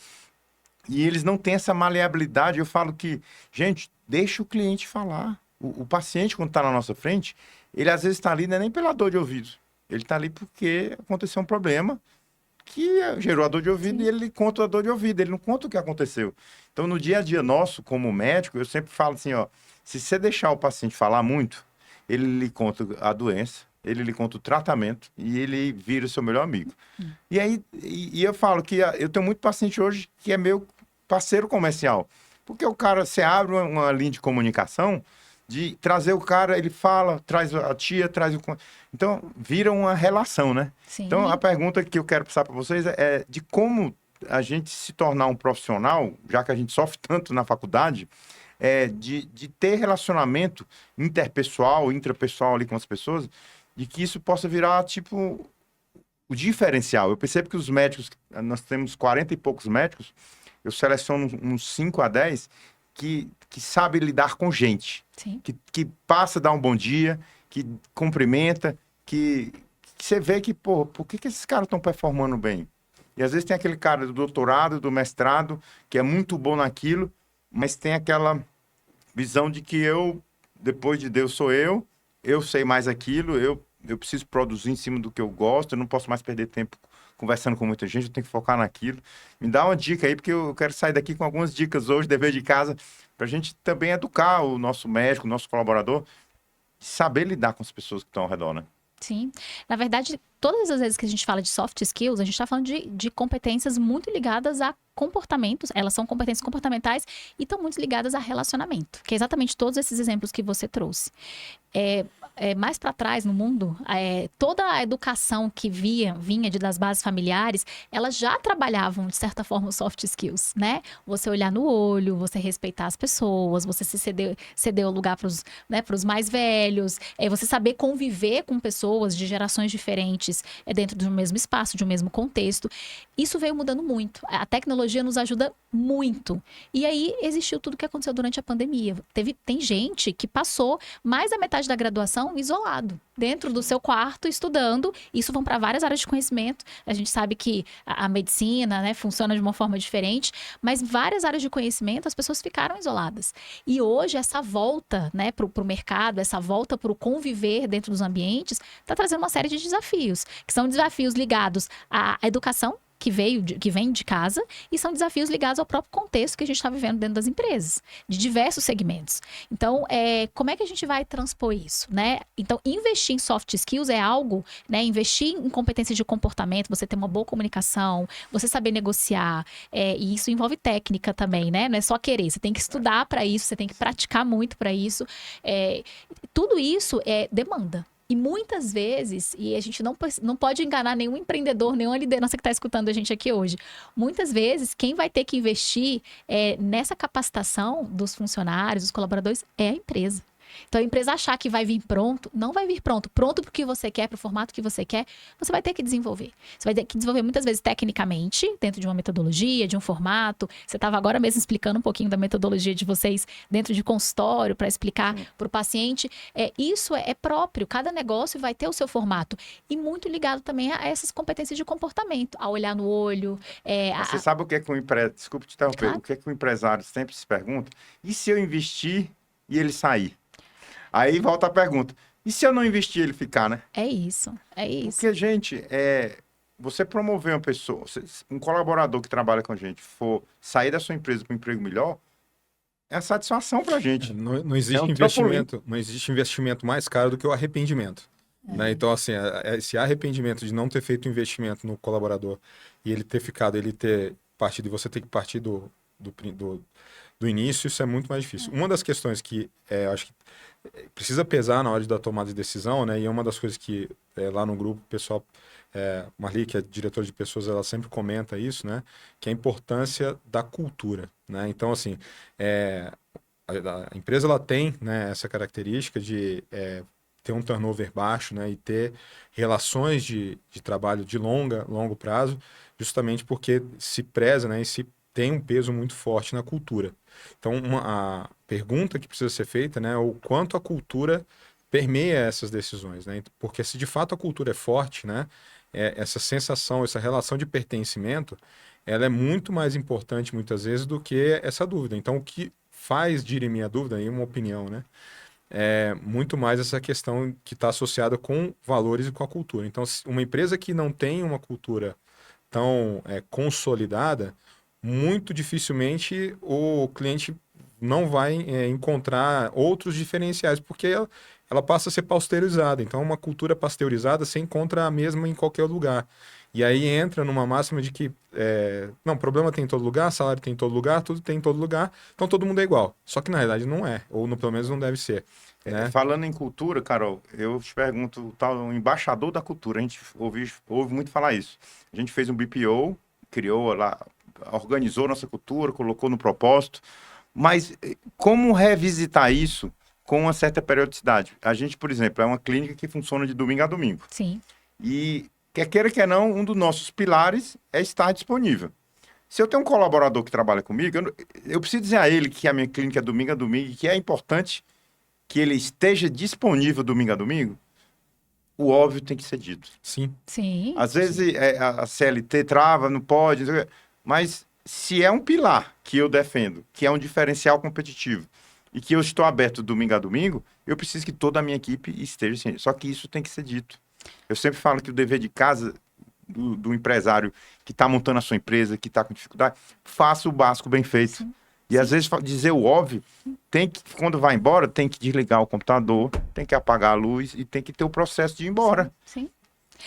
E eles não têm essa maleabilidade. Eu falo que, gente, deixa o cliente falar. O paciente, quando está na nossa frente, ele às vezes está ali, não é nem pela dor de ouvido. Ele está ali porque aconteceu um problema que gerou a dor de ouvido. Sim. E ele conta a dor de ouvido, ele não conta o que aconteceu. Então, no dia a dia nosso, como médico, eu sempre falo assim, ó, se você deixar o paciente falar muito, ele lhe conta a doença, ele lhe conta o tratamento e ele vira o seu melhor amigo. E aí, eu falo que eu tenho muito paciente hoje que é meu parceiro comercial. Porque o cara, você abre uma linha de comunicação, de trazer o cara, ele fala, traz a tia, traz o... Então, vira uma relação, né? Sim. Então, a pergunta que eu quero passar para vocês é de como a gente se tornar um profissional, já que a gente sofre tanto na faculdade, de ter relacionamento interpessoal, intrapessoal ali com as pessoas, de que isso possa virar, tipo, o diferencial. Eu percebo que os médicos, nós temos 40 e poucos médicos, eu seleciono uns 5 a 10 que sabem lidar com gente. Sim. Que passa a dar um bom dia, que cumprimenta, que você vê que, pô, por que esses caras estão performando bem? E às vezes tem aquele cara do doutorado, do mestrado, que é muito bom naquilo, mas tem aquela visão de que eu, depois de Deus, sou eu sei mais aquilo, eu preciso produzir em cima do que eu gosto, eu não posso mais perder tempo conversando com muita gente, eu tenho que focar naquilo. Me dá uma dica aí, porque eu quero sair daqui com algumas dicas hoje, dever de casa, para a gente também educar o nosso médico, o nosso colaborador, saber lidar com as pessoas que estão ao redor, né? Sim. Na verdade, todas as vezes que a gente fala de soft skills, a gente está falando de competências muito ligadas a comportamentos, elas são competências comportamentais e estão muito ligadas a relacionamento, que é exatamente todos esses exemplos que você trouxe. Mais para trás no mundo, toda a educação que vinha das bases familiares, elas já trabalhavam, de certa forma, os soft skills, né? Você olhar no olho, você respeitar as pessoas, você se ceder o lugar para os mais velhos, você saber conviver com pessoas de gerações diferentes dentro de um mesmo espaço, de um mesmo contexto. Isso veio mudando muito. A tecnologia nos ajuda muito. E aí existiu tudo o que aconteceu durante a pandemia. Tem gente que passou mais da metade da graduação isolado, dentro do seu quarto, estudando. Isso vão para várias áreas de conhecimento. A gente sabe que a medicina, né, funciona de uma forma diferente, mas várias áreas de conhecimento as pessoas ficaram isoladas. E hoje essa volta, né, para o mercado, essa volta para o conviver dentro dos ambientes, está trazendo uma série de desafios, que são desafios ligados à educação, que vem de casa, e são desafios ligados ao próprio contexto que a gente está vivendo dentro das empresas, de diversos segmentos. Então, como é que a gente vai transpor isso, né? Então, investir em soft skills é algo, né? Investir em competências de comportamento, você ter uma boa comunicação, você saber negociar, e isso envolve técnica também, né? Não é só querer, você tem que estudar para isso, você tem que praticar muito para isso. Tudo isso é demanda. E muitas vezes, e a gente não pode enganar nenhum empreendedor, nenhuma liderança que está escutando a gente aqui hoje. Muitas vezes, quem vai ter que investir nessa capacitação dos funcionários, dos colaboradores, é a empresa. Então, a empresa achar que vai vir pronto, não vai vir pronto. Pronto para o que você quer, para o formato que você quer, você vai ter que desenvolver. Você vai ter que desenvolver muitas vezes tecnicamente, dentro de uma metodologia, de um formato. Você estava agora mesmo explicando um pouquinho da metodologia de vocês dentro de consultório, para explicar para o paciente. Isso é próprio, cada negócio vai ter o seu formato. E muito ligado também a essas competências de comportamento, a olhar no olho. Você sabe o que é que o empresário... Desculpa te interromper. Claro. O que é que o empresário sempre se pergunta? E se eu investir e ele sair? Aí volta a pergunta. E se eu não investir, ele ficar, né? É isso. Porque, gente, você promover uma pessoa, um colaborador que trabalha com a gente, for sair da sua empresa para um emprego melhor, é a satisfação para a gente. Não existe não existe investimento mais caro do que o arrependimento. Né? Então, assim, esse arrependimento de não ter feito investimento no colaborador e ele ter partido, e você ter que partir do início, isso é muito mais difícil. Uma das questões que eu acho que precisa pesar na hora da tomada de decisão, né? E é uma das coisas que lá no grupo o pessoal, Marli, que é diretora de pessoas, ela sempre comenta isso, né? Que é a importância da cultura, né? Então, assim, a empresa ela tem, né, essa característica de ter um turnover baixo, né? E ter relações de trabalho de longo prazo, justamente porque se preza, né? E se tem um peso muito forte na cultura. Então, a pergunta que precisa ser feita, né, é o quanto a cultura permeia essas decisões, né? Porque se de fato a cultura é forte, né, essa sensação, essa relação de pertencimento, ela é muito mais importante muitas vezes do que essa dúvida. Então, o que faz dirimir a dúvida, aí uma opinião, né, é muito mais essa questão que está associada com valores e com a cultura. Então, uma empresa que não tem uma cultura tão consolidada, muito dificilmente o cliente não vai encontrar outros diferenciais, porque ela passa a ser pasteurizada. Então, uma cultura pasteurizada você encontra a mesma em qualquer lugar. E aí entra numa máxima de que, não, problema tem em todo lugar, salário tem em todo lugar, tudo tem em todo lugar, então todo mundo é igual. Só que na realidade não é, ou pelo menos não deve ser. Né? Falando em cultura, Carol, eu te pergunto, o tal embaixador da cultura, a gente ouve muito falar isso. A gente fez um BPO, criou lá, organizou nossa cultura, colocou no propósito, mas como revisitar isso com uma certa periodicidade? A gente, por exemplo, é uma clínica que funciona de domingo a domingo. Sim. E, quer queira, quer não, um dos nossos pilares é estar disponível. Se eu tenho um colaborador que trabalha comigo, eu preciso dizer a ele que a minha clínica é domingo a domingo e que é importante que ele esteja disponível domingo a domingo. O óbvio tem que ser dito. Sim. Sim. Às vezes a CLT trava, não pode, não sei o quê. Mas se é um pilar que eu defendo, que é um diferencial competitivo, e que eu estou aberto domingo a domingo, eu preciso que toda a minha equipe esteja assim. Só que isso tem que ser dito. Eu sempre falo que o dever de casa do empresário que está montando a sua empresa, que está com dificuldade, faça o básico bem feito. Sim. E às vezes dizer o óbvio, quando vai embora, tem que desligar o computador, tem que apagar a luz e tem que ter o processo de ir embora. Sim.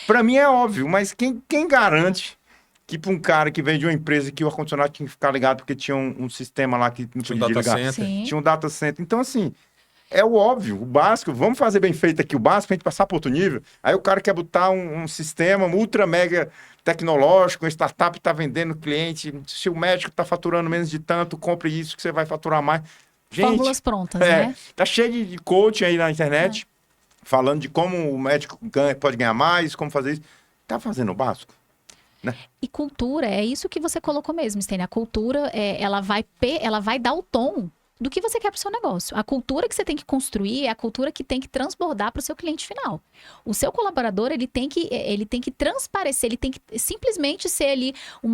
Para mim é óbvio, mas quem garante que para um cara que vem de uma empresa que o ar-condicionado tinha que ficar ligado porque tinha um sistema lá que não Tinha um podia data desligar? center. Sim. Tinha um data center. Então, assim, é o óbvio, o básico. Vamos fazer bem feito aqui o básico pra gente passar para outro nível. Aí o cara quer botar um sistema ultra mega tecnológico, uma startup está vendendo cliente. Se o médico está faturando menos de tanto, compre isso que você vai faturar mais. Gente, Fórmulas prontas, né? tá cheio de coaching aí na internet, falando de como o médico pode ganhar mais, como fazer isso. Tá fazendo o básico? Né? E cultura, é isso que você colocou mesmo, Stênia. A cultura, ela vai dar o tom do que você quer para o seu negócio. A cultura que você tem que construir é a cultura que tem que transbordar para o seu cliente final. O seu colaborador, ele tem que transparecer, ele tem que simplesmente ser ali um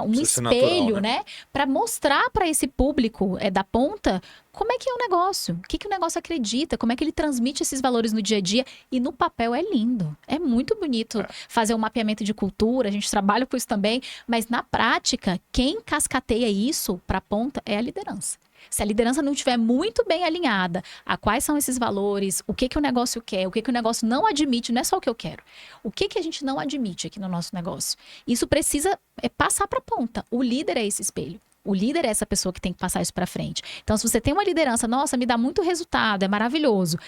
Precisa ser espelho, natural, né? Para mostrar para esse público da ponta como é que é o negócio, o que o negócio acredita, como é que ele transmite esses valores no dia a dia. E no papel é lindo, é muito bonito fazer um mapeamento de cultura, a gente trabalha com isso também, mas na prática, quem cascateia isso para a ponta é a liderança. Se a liderança não estiver muito bem alinhada a quais são esses valores, o que o negócio quer, o que o negócio não admite, não é só o que eu quero. O que a gente não admite aqui no nosso negócio? Isso precisa passar para a ponta. O líder é esse espelho. O líder é essa pessoa que tem que passar isso para frente. Então, se você tem uma liderança, nossa, me dá muito resultado, é maravilhoso.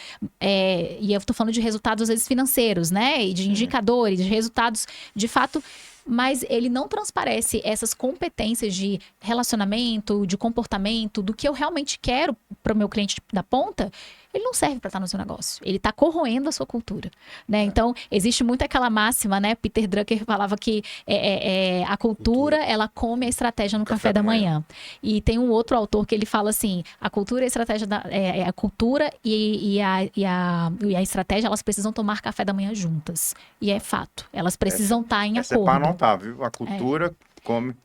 E eu estou falando de resultados, às vezes, financeiros, né? E de indicadores, de resultados, de fato. Mas ele não transparece essas competências de relacionamento, de comportamento, do que eu realmente quero para o meu cliente da ponta, ele não serve para estar no seu negócio. Ele está corroendo a sua cultura, né? Então, existe muito aquela máxima, né? Peter Drucker falava que a cultura, ela come a estratégia no café da manhã. E tem um outro autor que ele fala assim, a cultura e a estratégia, a cultura e a estratégia, elas precisam tomar café da manhã juntas. E é fato, elas precisam estar em Essa é acordo. para anotar, viu? A cultura come...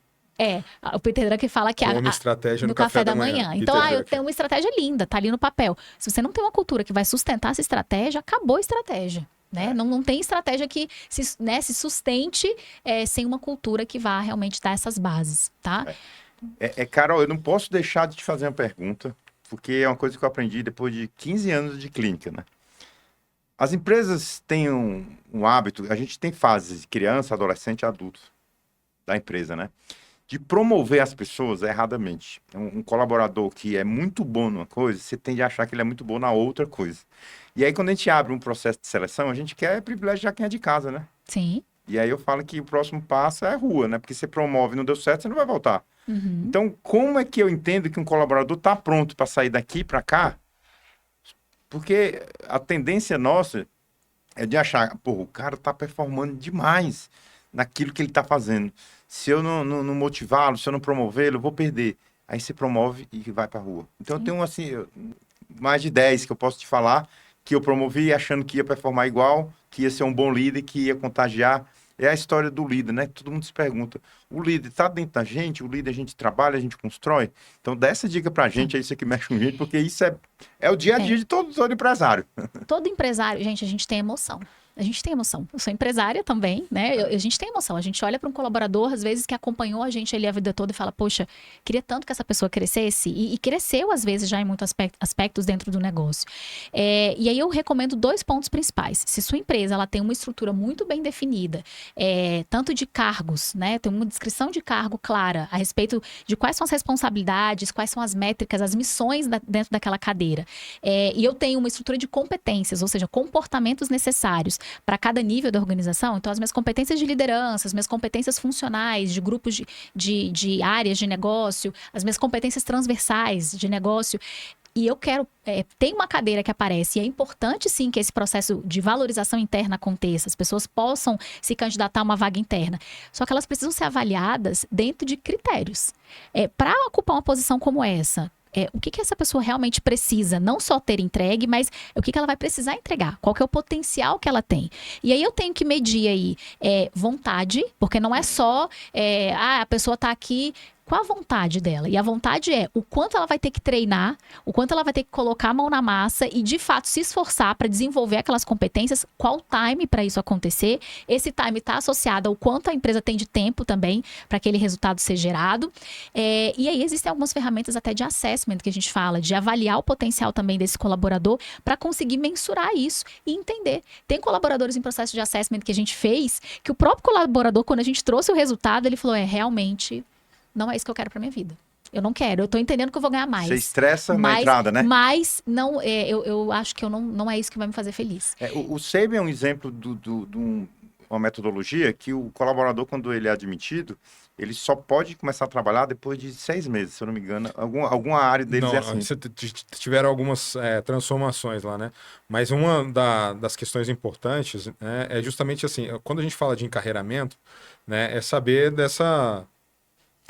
O Peter Drucker fala que Como estratégia no café da manhã. Então, eu tenho uma estratégia linda, tá ali no papel. Se você não tem uma cultura que vai sustentar essa estratégia, acabou a estratégia. Né? Não tem estratégia que se sustente sem uma cultura que vá realmente dar essas bases, tá? Carol, eu não posso deixar de te fazer uma pergunta, porque é uma coisa que eu aprendi depois de 15 anos de clínica, né? As empresas têm um hábito, a gente tem fases de criança, adolescente e adulto da empresa, né? de promover as pessoas erradamente. Um colaborador que é muito bom numa coisa, você tende a achar que ele é muito bom na outra coisa. E aí, quando a gente abre um processo de seleção, a gente quer privilegiar quem é de casa, né? Sim. E aí eu falo que o próximo passo é rua, né? Porque você promove, não deu certo, você não vai voltar. Uhum. Então, como é que eu entendo que um colaborador está pronto para sair daqui para cá? Porque a tendência nossa é de achar, pô, o cara está performando demais naquilo que ele está fazendo. Se eu não motivá-lo, se eu não promovê-lo, eu vou perder. Aí você promove e vai para rua. Então, eu Sim. tenho, assim, mais de 10 que eu posso te falar que eu promovi achando que ia performar igual, que ia ser um bom líder, que ia contagiar. É a história do líder, né? Todo mundo se pergunta, o líder está dentro da gente? O líder a gente trabalha, a gente constrói? Então, dá essa dica pra gente, é isso que mexe com a gente, porque isso é o dia a dia de todo empresário. Todo empresário, gente, a gente tem emoção. A gente tem emoção. Eu sou empresária também, né? A gente tem emoção. A gente olha para um colaborador, às vezes, que acompanhou a gente ali a vida toda e fala, poxa, queria tanto que essa pessoa crescesse. E cresceu, às vezes, já em muitos aspectos dentro do negócio. E aí eu recomendo 2 pontos principais. Se sua empresa ela tem uma estrutura muito bem definida, tanto de cargos, né? Tem uma descrição de cargo clara a respeito de quais são as responsabilidades, quais são as métricas, as missões dentro daquela cadeira. E eu tenho uma estrutura de competências, ou seja, comportamentos necessários para cada nível da organização. Então, as minhas competências de liderança, as minhas competências funcionais, de grupos de áreas de negócio, as minhas competências transversais de negócio. E eu quero, tem uma cadeira que aparece, e é importante sim que esse processo de valorização interna aconteça, as pessoas possam se candidatar a uma vaga interna. Só que elas precisam ser avaliadas dentro de critérios. Para ocupar uma posição como essa, o que essa pessoa realmente precisa, não só ter entregue, mas o que ela vai precisar entregar, qual que é o potencial que ela tem. E aí eu tenho que medir aí vontade, porque não é só, a pessoa está aqui, qual a vontade dela? E a vontade é o quanto ela vai ter que treinar, o quanto ela vai ter que colocar a mão na massa e, de fato, se esforçar para desenvolver aquelas competências, qual o time para isso acontecer. Esse time está associado ao quanto a empresa tem de tempo também para aquele resultado ser gerado. E aí existem algumas ferramentas até de assessment que a gente fala, de avaliar o potencial também desse colaborador para conseguir mensurar isso e entender. Tem colaboradores em processo de assessment que a gente fez, que o próprio colaborador, quando a gente trouxe o resultado, ele falou, realmente... não é isso que eu quero pra minha vida. Eu não quero. Eu tô entendendo que eu vou ganhar mais. Você estressa na entrada, né? Mas não, eu acho que não é isso que vai me fazer feliz. O SABE é um exemplo de uma metodologia que o colaborador, quando ele é admitido, ele só pode começar a trabalhar depois de 6 meses, se eu não me engano. Alguma área deles Não, é assim. tiveram algumas transformações lá, né? Mas uma das questões importantes, né, é justamente assim, quando a gente fala de encarreiramento, né, é saber dessa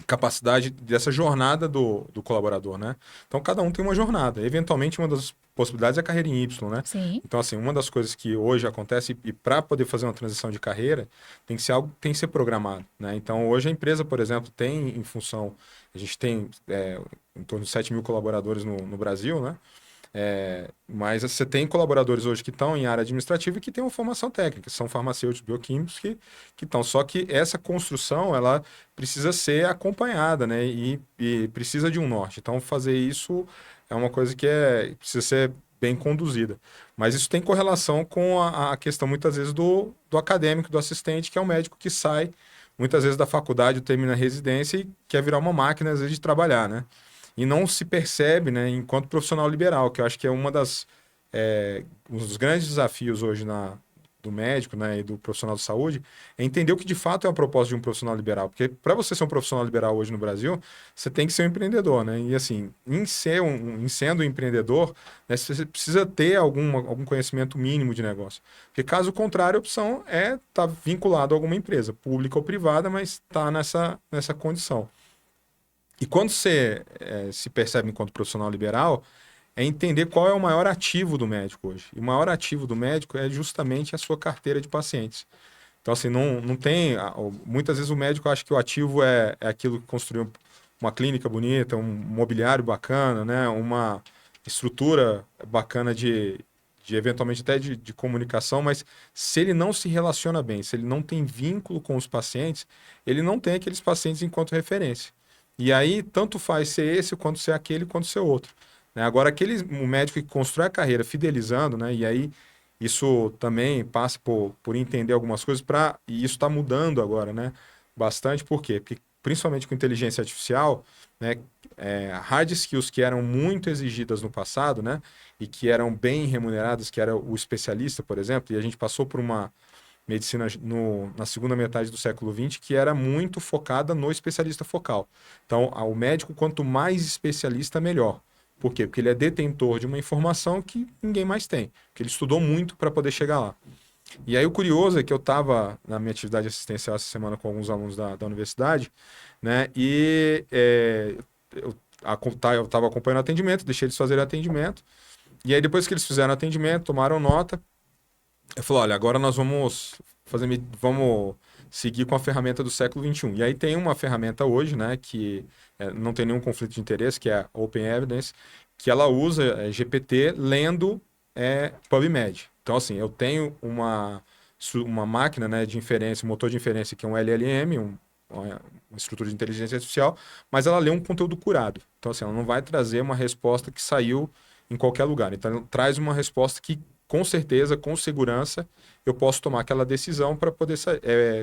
capacidade, dessa jornada do colaborador, né? Então, cada um tem uma jornada. Eventualmente, uma das possibilidades é a carreira em Y, né? Sim. Então, assim, uma das coisas que hoje acontece, e para poder fazer uma transição de carreira, tem que ser algo que tem que ser programado, né? Então, hoje a empresa, por exemplo, tem em função, a gente tem em torno de 7 mil colaboradores no Brasil, né? Mas você tem colaboradores hoje que estão em área administrativa e que têm uma formação técnica, são farmacêuticos, bioquímicos que estão. Só que essa construção, ela precisa ser acompanhada, né? E precisa de um norte. Então, fazer isso é uma coisa que precisa ser bem conduzida. Mas isso tem correlação com a questão, muitas vezes, do acadêmico, do assistente, que é um médico que sai, muitas vezes, da faculdade, termina a residência e quer virar uma máquina, às vezes, de trabalhar, né? E não se percebe, né, enquanto profissional liberal, que eu acho que é um dos grandes desafios hoje do médico, né, e do profissional de saúde, é entender o que de fato é a proposta de um profissional liberal. Porque para você ser um profissional liberal hoje no Brasil, você tem que ser um empreendedor, né? E assim, em sendo um empreendedor, né, você precisa ter algum conhecimento mínimo de negócio. Porque caso contrário, a opção é estar vinculado a alguma empresa, pública ou privada, mas está nessa condição. E quando você se percebe enquanto profissional liberal, é entender qual é o maior ativo do médico hoje. E o maior ativo do médico é justamente a sua carteira de pacientes. Então, assim, não tem... Muitas vezes o médico acha que o ativo é aquilo que construiu uma clínica bonita, um mobiliário bacana, né? Uma estrutura bacana de eventualmente até de comunicação, mas se ele não se relaciona bem, se ele não tem vínculo com os pacientes, ele não tem aqueles pacientes enquanto referência. E aí, tanto faz ser esse, quanto ser aquele, quanto ser outro. Né? Agora, o médico que constrói a carreira fidelizando, né? E aí isso também passa por entender algumas coisas, e isso está mudando agora, né? Bastante, por quê? Porque principalmente com inteligência artificial, né, hard skills que eram muito exigidas no passado, né, e que eram bem remuneradas, que era o especialista, por exemplo, e a gente passou por uma medicina na segunda metade do século XX que era muito focada no especialista focal. Então, o médico, quanto mais especialista, melhor. Por quê? Porque ele é detentor de uma informação que ninguém mais tem, que ele estudou muito para poder chegar lá. E aí o curioso é que eu estava na minha atividade assistencial essa semana com alguns alunos da universidade, né? E eu estava acompanhando o atendimento, deixei eles fazerem o atendimento. E aí depois que eles fizeram o atendimento, tomaram nota, eu falei, olha, agora nós vamos seguir com a ferramenta do século XXI. E aí tem uma ferramenta hoje, né, que não tem nenhum conflito de interesse, que é a Open Evidence, que ela usa GPT lendo PubMed. Então, assim, eu tenho uma máquina, né, de inferência, um motor de inferência, que é um LLM, uma estrutura de inteligência artificial, mas ela lê um conteúdo curado. Então, assim, ela não vai trazer uma resposta que saiu em qualquer lugar. Então, ela traz uma resposta que, com certeza, com segurança, eu posso tomar aquela decisão para poder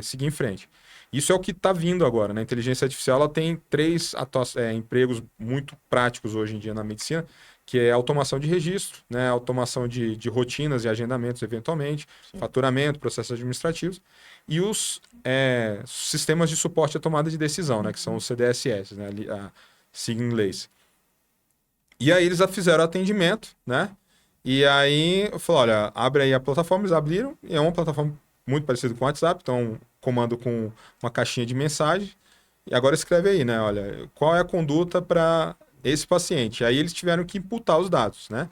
seguir em frente. Isso é o que está vindo agora, né? A inteligência artificial ela tem 3 empregos muito práticos hoje em dia na medicina, que é automação de registro, né? Automação de rotinas e agendamentos, eventualmente, sim, faturamento, processos administrativos, e os sistemas de suporte à tomada de decisão, né? Que são os CDSS, né? A sigla em inglês. E aí eles fizeram o atendimento, né? E aí eu falei, olha, abre aí a plataforma, eles abriram, e é uma plataforma muito parecida com o WhatsApp, então comando com uma caixinha de mensagem, e agora escreve aí, né, olha, qual é a conduta para esse paciente? Aí eles tiveram que imputar os dados, né?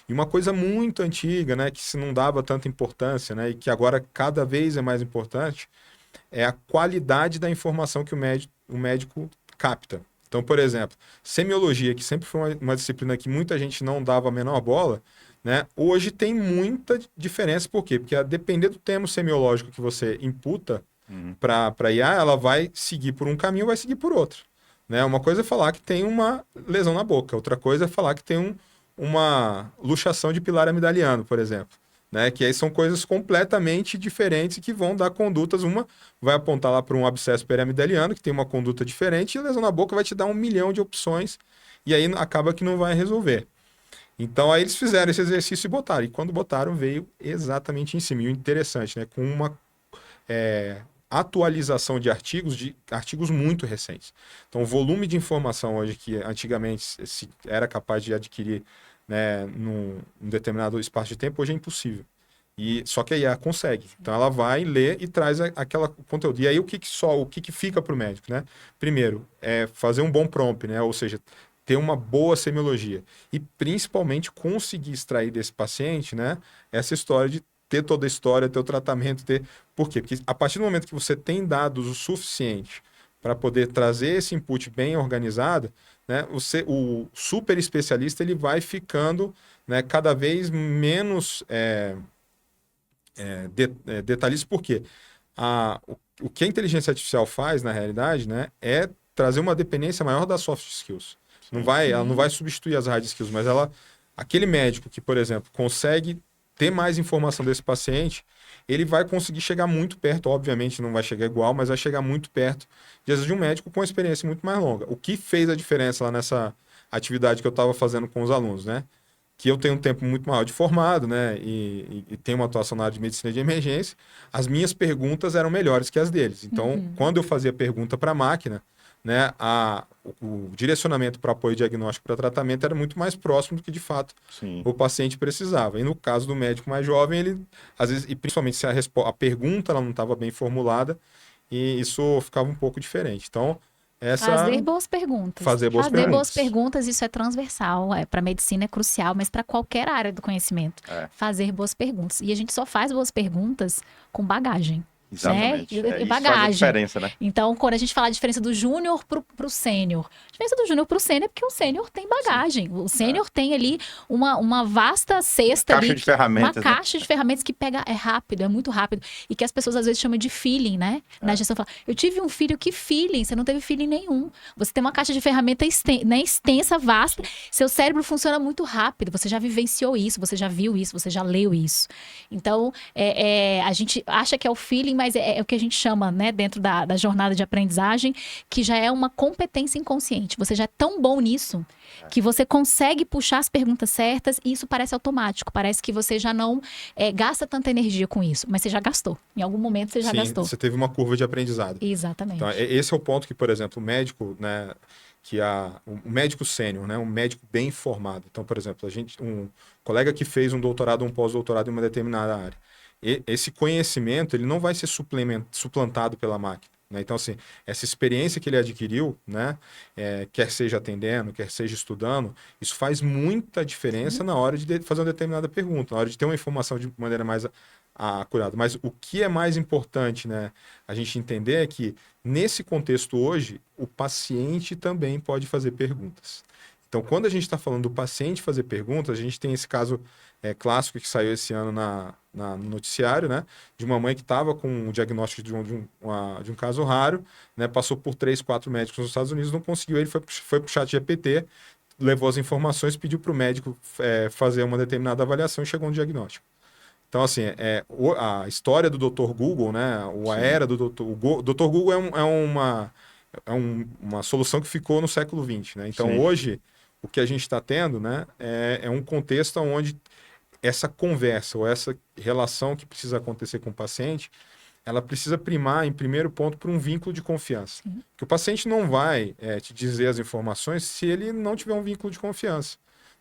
E uma coisa muito antiga, né, que se não dava tanta importância, né, e que agora cada vez é mais importante, é a qualidade da informação que o médico capta. Então, por exemplo, semiologia, que sempre foi uma disciplina que muita gente não dava a menor bola, né? Hoje tem muita diferença, por quê? Porque a depender do termo semiológico que você imputa para IA, ela vai seguir por um caminho ou vai seguir por outro. Né? Uma coisa é falar que tem uma lesão na boca, outra coisa é falar que tem uma luxação de pilar amidaliano, por exemplo. Né? Que aí são coisas completamente diferentes que vão dar condutas. Uma vai apontar lá para um abscesso periamidaliano, que tem uma conduta diferente, e a lesão na boca vai te dar 1 milhão de opções, e aí acaba que não vai resolver. Então, aí eles fizeram esse exercício e botaram. E quando botaram, veio exatamente em cima. E o interessante, né? Com uma atualização de artigos muito recentes. Então, o volume de informação hoje que antigamente se era capaz de adquirir, né, num determinado espaço de tempo, hoje é impossível. Só que a IA consegue. Então, ela vai ler e traz aquela conteúdo. E aí, o que fica para o médico, né? Primeiro, fazer um bom prompt, né? Ou seja, ter uma boa semiologia e principalmente conseguir extrair desse paciente, né, essa história de ter toda a história, ter o tratamento, Por quê? Porque a partir do momento que você tem dados o suficiente para poder trazer esse input bem organizado, né, o super especialista ele vai ficando, né, cada vez menos detalhista, porque o que a inteligência artificial faz, na realidade, né, é trazer uma dependência maior das soft skills. Ela não vai substituir as hard skills, mas aquele médico que, por exemplo, consegue ter mais informação desse paciente, ele vai conseguir chegar muito perto, obviamente não vai chegar igual, mas vai chegar muito perto, às vezes, de um médico com uma experiência muito mais longa. O que fez a diferença lá nessa atividade que eu estava fazendo com os alunos, né? Que eu tenho um tempo muito maior de formado, né? E tenho uma atuação na área de medicina de emergência, as minhas perguntas eram melhores que as deles. Então, quando eu fazia pergunta para a máquina, né, o direcionamento para apoio diagnóstico para tratamento era muito mais próximo do que de fato o paciente precisava. E no caso do médico mais jovem, ele às vezes, e principalmente se a pergunta ela não estava bem formulada, e isso ficava um pouco diferente. Então, fazer boas perguntas. Fazer boas perguntas, isso é transversal. Para a medicina é crucial, mas para qualquer área do conhecimento. Fazer boas perguntas. E a gente só faz boas perguntas com bagagem. Exatamente. Né? Isso bagagem. faz a diferença, né? Então, quando a gente fala a diferença do júnior pro sênior, a diferença do júnior pro sênior é porque o sênior tem bagagem. Sim. O sênior tem ali uma vasta cesta caixa de ferramentas, uma caixa de ferramentas que pega rápido, é muito rápido. E que as pessoas às vezes chamam de feeling, né? Na gestão fala, eu tive um filho, que feeling? Você não teve feeling nenhum. Você tem uma caixa de ferramentas extensa, vasta. Seu cérebro funciona muito rápido. Você já vivenciou isso, você já viu isso, você já leu isso. Então, a gente acha que é o feeling, mas é o que a gente chama, né, dentro da jornada de aprendizagem, que já é uma competência inconsciente. Você já é tão bom nisso que você consegue puxar as perguntas certas e isso parece automático. Parece que você já não gasta tanta energia com isso, mas você já gastou. Em algum momento você já Sim, gastou. você teve uma curva de aprendizado. Exatamente. Então, esse é o ponto que, por exemplo, o médico, né, o médico sênior, né, um médico bem informado. Então, por exemplo, um colega que fez um doutorado ou um pós-doutorado em uma determinada área. Esse conhecimento, ele não vai ser suplantado pela máquina. Né? Então, assim, essa experiência que ele adquiriu, né, quer seja atendendo, quer seja estudando, isso faz muita diferença na hora de fazer uma determinada pergunta, na hora de ter uma informação de maneira mais acurada. Mas o que é mais importante, né, a gente entender é que, nesse contexto hoje, o paciente também pode fazer perguntas. Então, quando a gente está falando do paciente fazer perguntas, a gente tem esse caso clássico que saiu esse ano no noticiário, né? De uma mãe que estava com o diagnóstico de um caso raro, né? Passou por 3, 4 médicos nos Estados Unidos, não conseguiu, ele foi para o chat GPT, levou as informações, pediu para o médico fazer uma determinada avaliação e chegou a um diagnóstico. Então, assim, a história do Dr. Google, né? A era do Dr. O Dr. Google uma solução que ficou no século XX, né? Então, Sim. hoje, o que a gente está tendo, né, é um contexto onde essa conversa ou essa relação que precisa acontecer com o paciente, ela precisa primar, em primeiro ponto, por um vínculo de confiança. Sim. Que o paciente não vai te dizer as informações se ele não tiver um vínculo de confiança.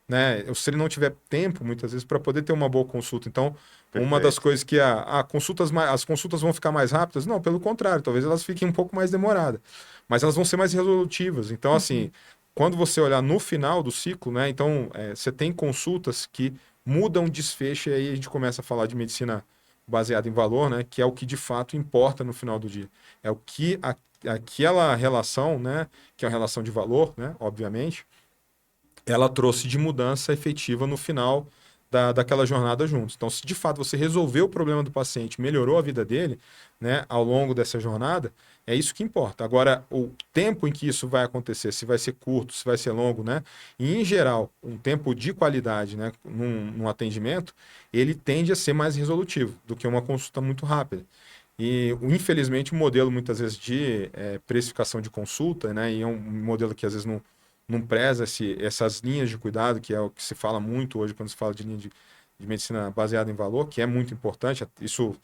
Né? Ou se ele não tiver tempo, muitas vezes, para poder ter uma boa consulta. Então, uma das Perfeito. coisas que as consultas vão ficar mais rápidas? Não, pelo contrário, talvez elas fiquem um pouco mais demoradas. Mas elas vão ser mais resolutivas. Então, assim, quando você olhar no final do ciclo, né? Então, você tem consultas que mudam o desfecho e aí a gente começa a falar de medicina baseada em valor, né? Que é o que de fato importa no final do dia. É o que aquela relação, né? Que é uma relação de valor, né? Obviamente, ela trouxe de mudança efetiva no final daquela jornada juntos. Então, se de fato você resolveu o problema do paciente, melhorou a vida dele, né, ao longo dessa jornada, é isso que importa. Agora, o tempo em que isso vai acontecer, se vai ser curto, se vai ser longo, né, e em geral, um tempo de qualidade, né, num atendimento, ele tende a ser mais resolutivo do que uma consulta muito rápida. E, infelizmente, o modelo, muitas vezes, de precificação de consulta, né, e é um modelo que, às vezes, não preza essas linhas de cuidado, que é o que se fala muito hoje quando se fala de linha de medicina baseada em valor, que é muito importante. Isso,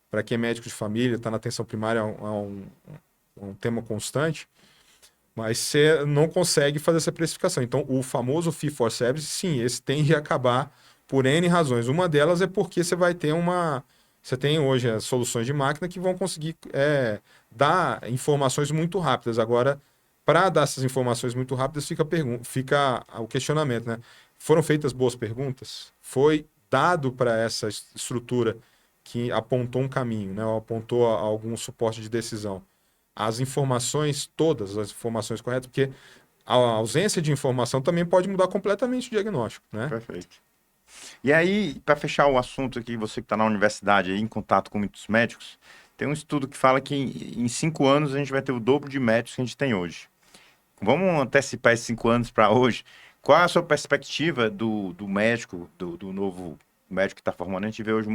para quem é médico de família, está na atenção primária, é um tema constante, mas você não consegue fazer essa precificação. Então, o famoso fee for service, sim, esse tende a acabar por N razões. Uma delas é porque você vai ter Você tem hoje as soluções de máquina que vão conseguir dar informações muito rápidas. Agora, para dar essas informações muito rápidas, fica o questionamento, né? Foram feitas boas perguntas? Foi dado para essa estrutura que apontou um caminho, né? Ou apontou algum suporte de decisão? As informações, todas as informações corretas, porque a ausência de informação também pode mudar completamente o diagnóstico, né? Perfeito. E aí, para fechar o assunto aqui, você que está na universidade aí, em contato com muitos médicos, tem um estudo que fala que em 5 anos a gente vai ter o dobro de médicos que a gente tem hoje. Vamos antecipar esses 5 anos para hoje. Qual é a sua perspectiva do médico, do novo médico que está formando? A gente vê hoje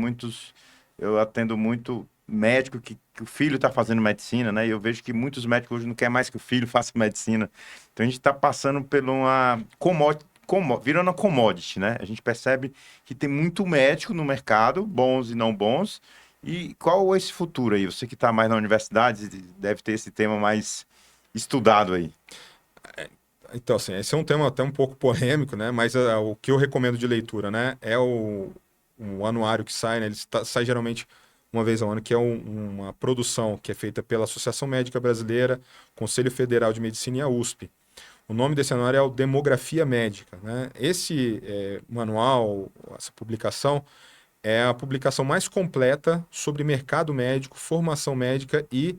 eu atendo muito médico que o filho está fazendo medicina, né? E eu vejo que muitos médicos hoje não querem mais que o filho faça medicina. Então a gente está passando por uma virando uma commodity, né? A gente percebe que tem muito médico no mercado, bons e não bons. E qual é esse futuro aí? Você que está mais na universidade deve ter esse tema mais estudado aí. Então, assim, esse é um tema até um pouco polêmico, né? Mas o que eu recomendo de leitura, né? É o anuário que sai, né? Sai geralmente uma vez ao ano, que é uma produção que é feita pela Associação Médica Brasileira, Conselho Federal de Medicina e a USP. O nome desse anuário é o Demografia Médica, né? Esse manual, essa publicação, é a publicação mais completa sobre mercado médico, formação médica e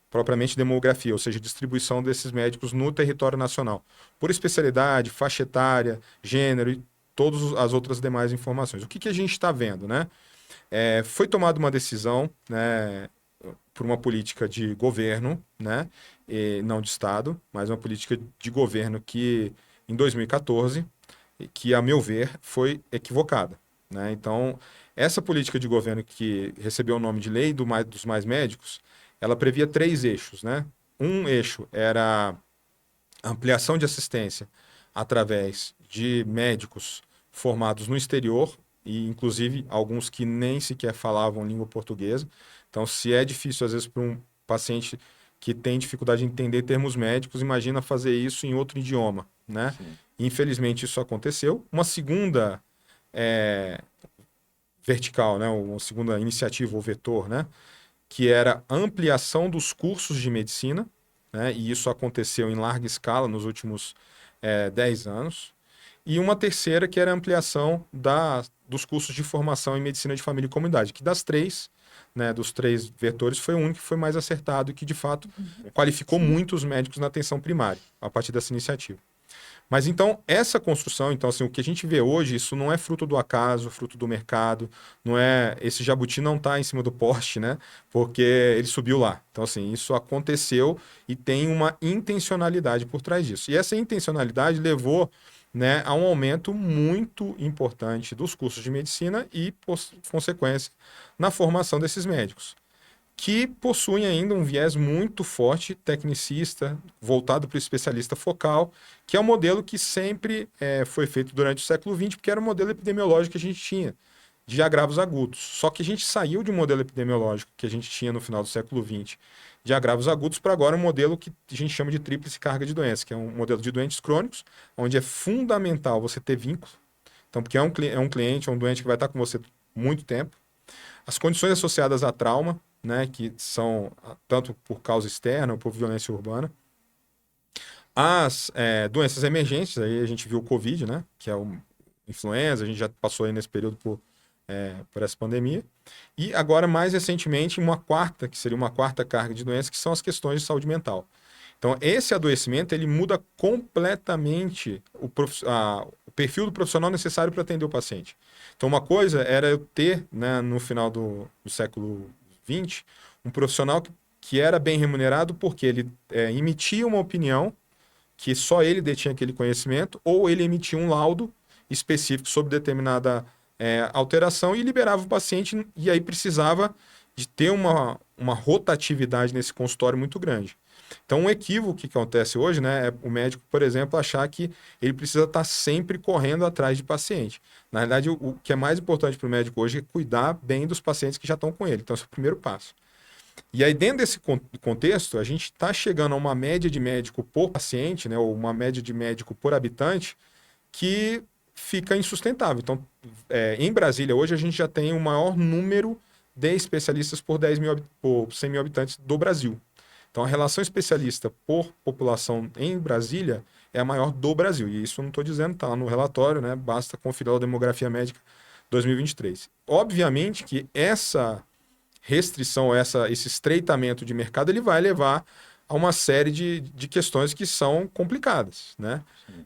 propriamente demografia, ou seja, distribuição desses médicos no território nacional, por especialidade, faixa etária, gênero e todas as outras demais informações. O que a gente está vendo, né? Foi tomada uma decisão, né, por uma política de governo, né, e não de Estado, mas uma política de governo que, em 2014, que, a meu ver, foi equivocada. Né? Então, Essa política de governo que recebeu o nome de Lei dos Mais Médicos, ela previa 3 eixos, né? Um eixo era a ampliação de assistência através de médicos formados no exterior, e inclusive alguns que nem sequer falavam língua portuguesa. Então, se é difícil, às vezes, para um paciente que tem dificuldade de entender termos médicos, imagina fazer isso em outro idioma, né? Sim. Infelizmente, isso aconteceu. Uma segunda vertical, né? Uma segunda iniciativa ou vetor, né? Que era a ampliação dos cursos de medicina, né? E isso aconteceu em larga escala nos últimos 10 anos. E uma terceira que era a ampliação dos cursos de formação em medicina de família e comunidade, que das três, né, dos 3 vetores, foi o único que foi mais acertado e que, de fato, qualificou muitos médicos na atenção primária, a partir dessa iniciativa. Mas então, essa construção, então, assim, o que a gente vê hoje, isso não é fruto do acaso, fruto do mercado, não é. Esse jabuti não está em cima do poste, né? Porque ele subiu lá. Então, assim, isso aconteceu e tem uma intencionalidade por trás disso. E essa intencionalidade levou, né, a um aumento muito importante dos cursos de medicina e, por consequência, na formação desses médicos que possuem ainda um viés muito forte tecnicista, voltado para o especialista focal, que é um modelo que sempre foi feito durante o século XX, porque era o modelo epidemiológico que a gente tinha, de agravos agudos. Só que a gente saiu de um modelo epidemiológico que a gente tinha no final do século XX, de agravos agudos, para agora um modelo que a gente chama de tríplice carga de doença, que é um modelo de doentes crônicos, onde é fundamental você ter vínculo. Então, porque é um cliente, é um doente que vai estar com você muito tempo. As condições associadas a trauma, né, que são tanto por causa externa ou por violência urbana. As doenças emergentes, aí a gente viu o Covid, né, que é o influenza, a gente já passou aí nesse período por essa pandemia. E agora, mais recentemente, que seria uma quarta carga de doenças, que são as questões de saúde mental. Então, esse adoecimento, ele muda completamente o perfil do profissional necessário para atender o paciente. Então, uma coisa era eu ter, né, no final do século XX, um profissional que era bem remunerado porque ele emitia uma opinião que só ele detinha aquele conhecimento, ou ele emitia um laudo específico sobre determinada alteração e liberava o paciente, e aí precisava de ter uma rotatividade nesse consultório muito grande. Então, um equívoco que acontece hoje, né, é o médico, por exemplo, achar que ele precisa estar sempre correndo atrás de paciente. Na realidade, o que é mais importante para o médico hoje é cuidar bem dos pacientes que já estão com ele. Então, esse é o primeiro passo. E aí, dentro desse contexto, a gente está chegando a uma média de médico por paciente, né, ou uma média de médico por habitante, que fica insustentável. Então, em Brasília, hoje, a gente já tem o maior número de especialistas por 100 mil habitantes do Brasil. Então, a relação especialista por população em Brasília é a maior do Brasil. E isso eu não estou dizendo, está lá no relatório, né? Basta conferir a Demografia Médica 2023. Obviamente que essa restrição, esse estreitamento de mercado, ele vai levar a uma série de questões que são complicadas, né?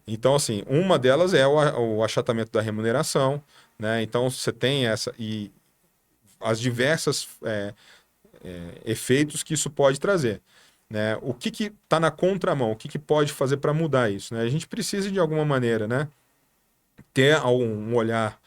Então, assim, uma delas é o achatamento da remuneração, né? Então, você tem e as diversas efeitos que isso pode trazer. Né? O que está na contramão? O que pode fazer para mudar isso? Né? A gente precisa, de alguma maneira, né, ter um olhar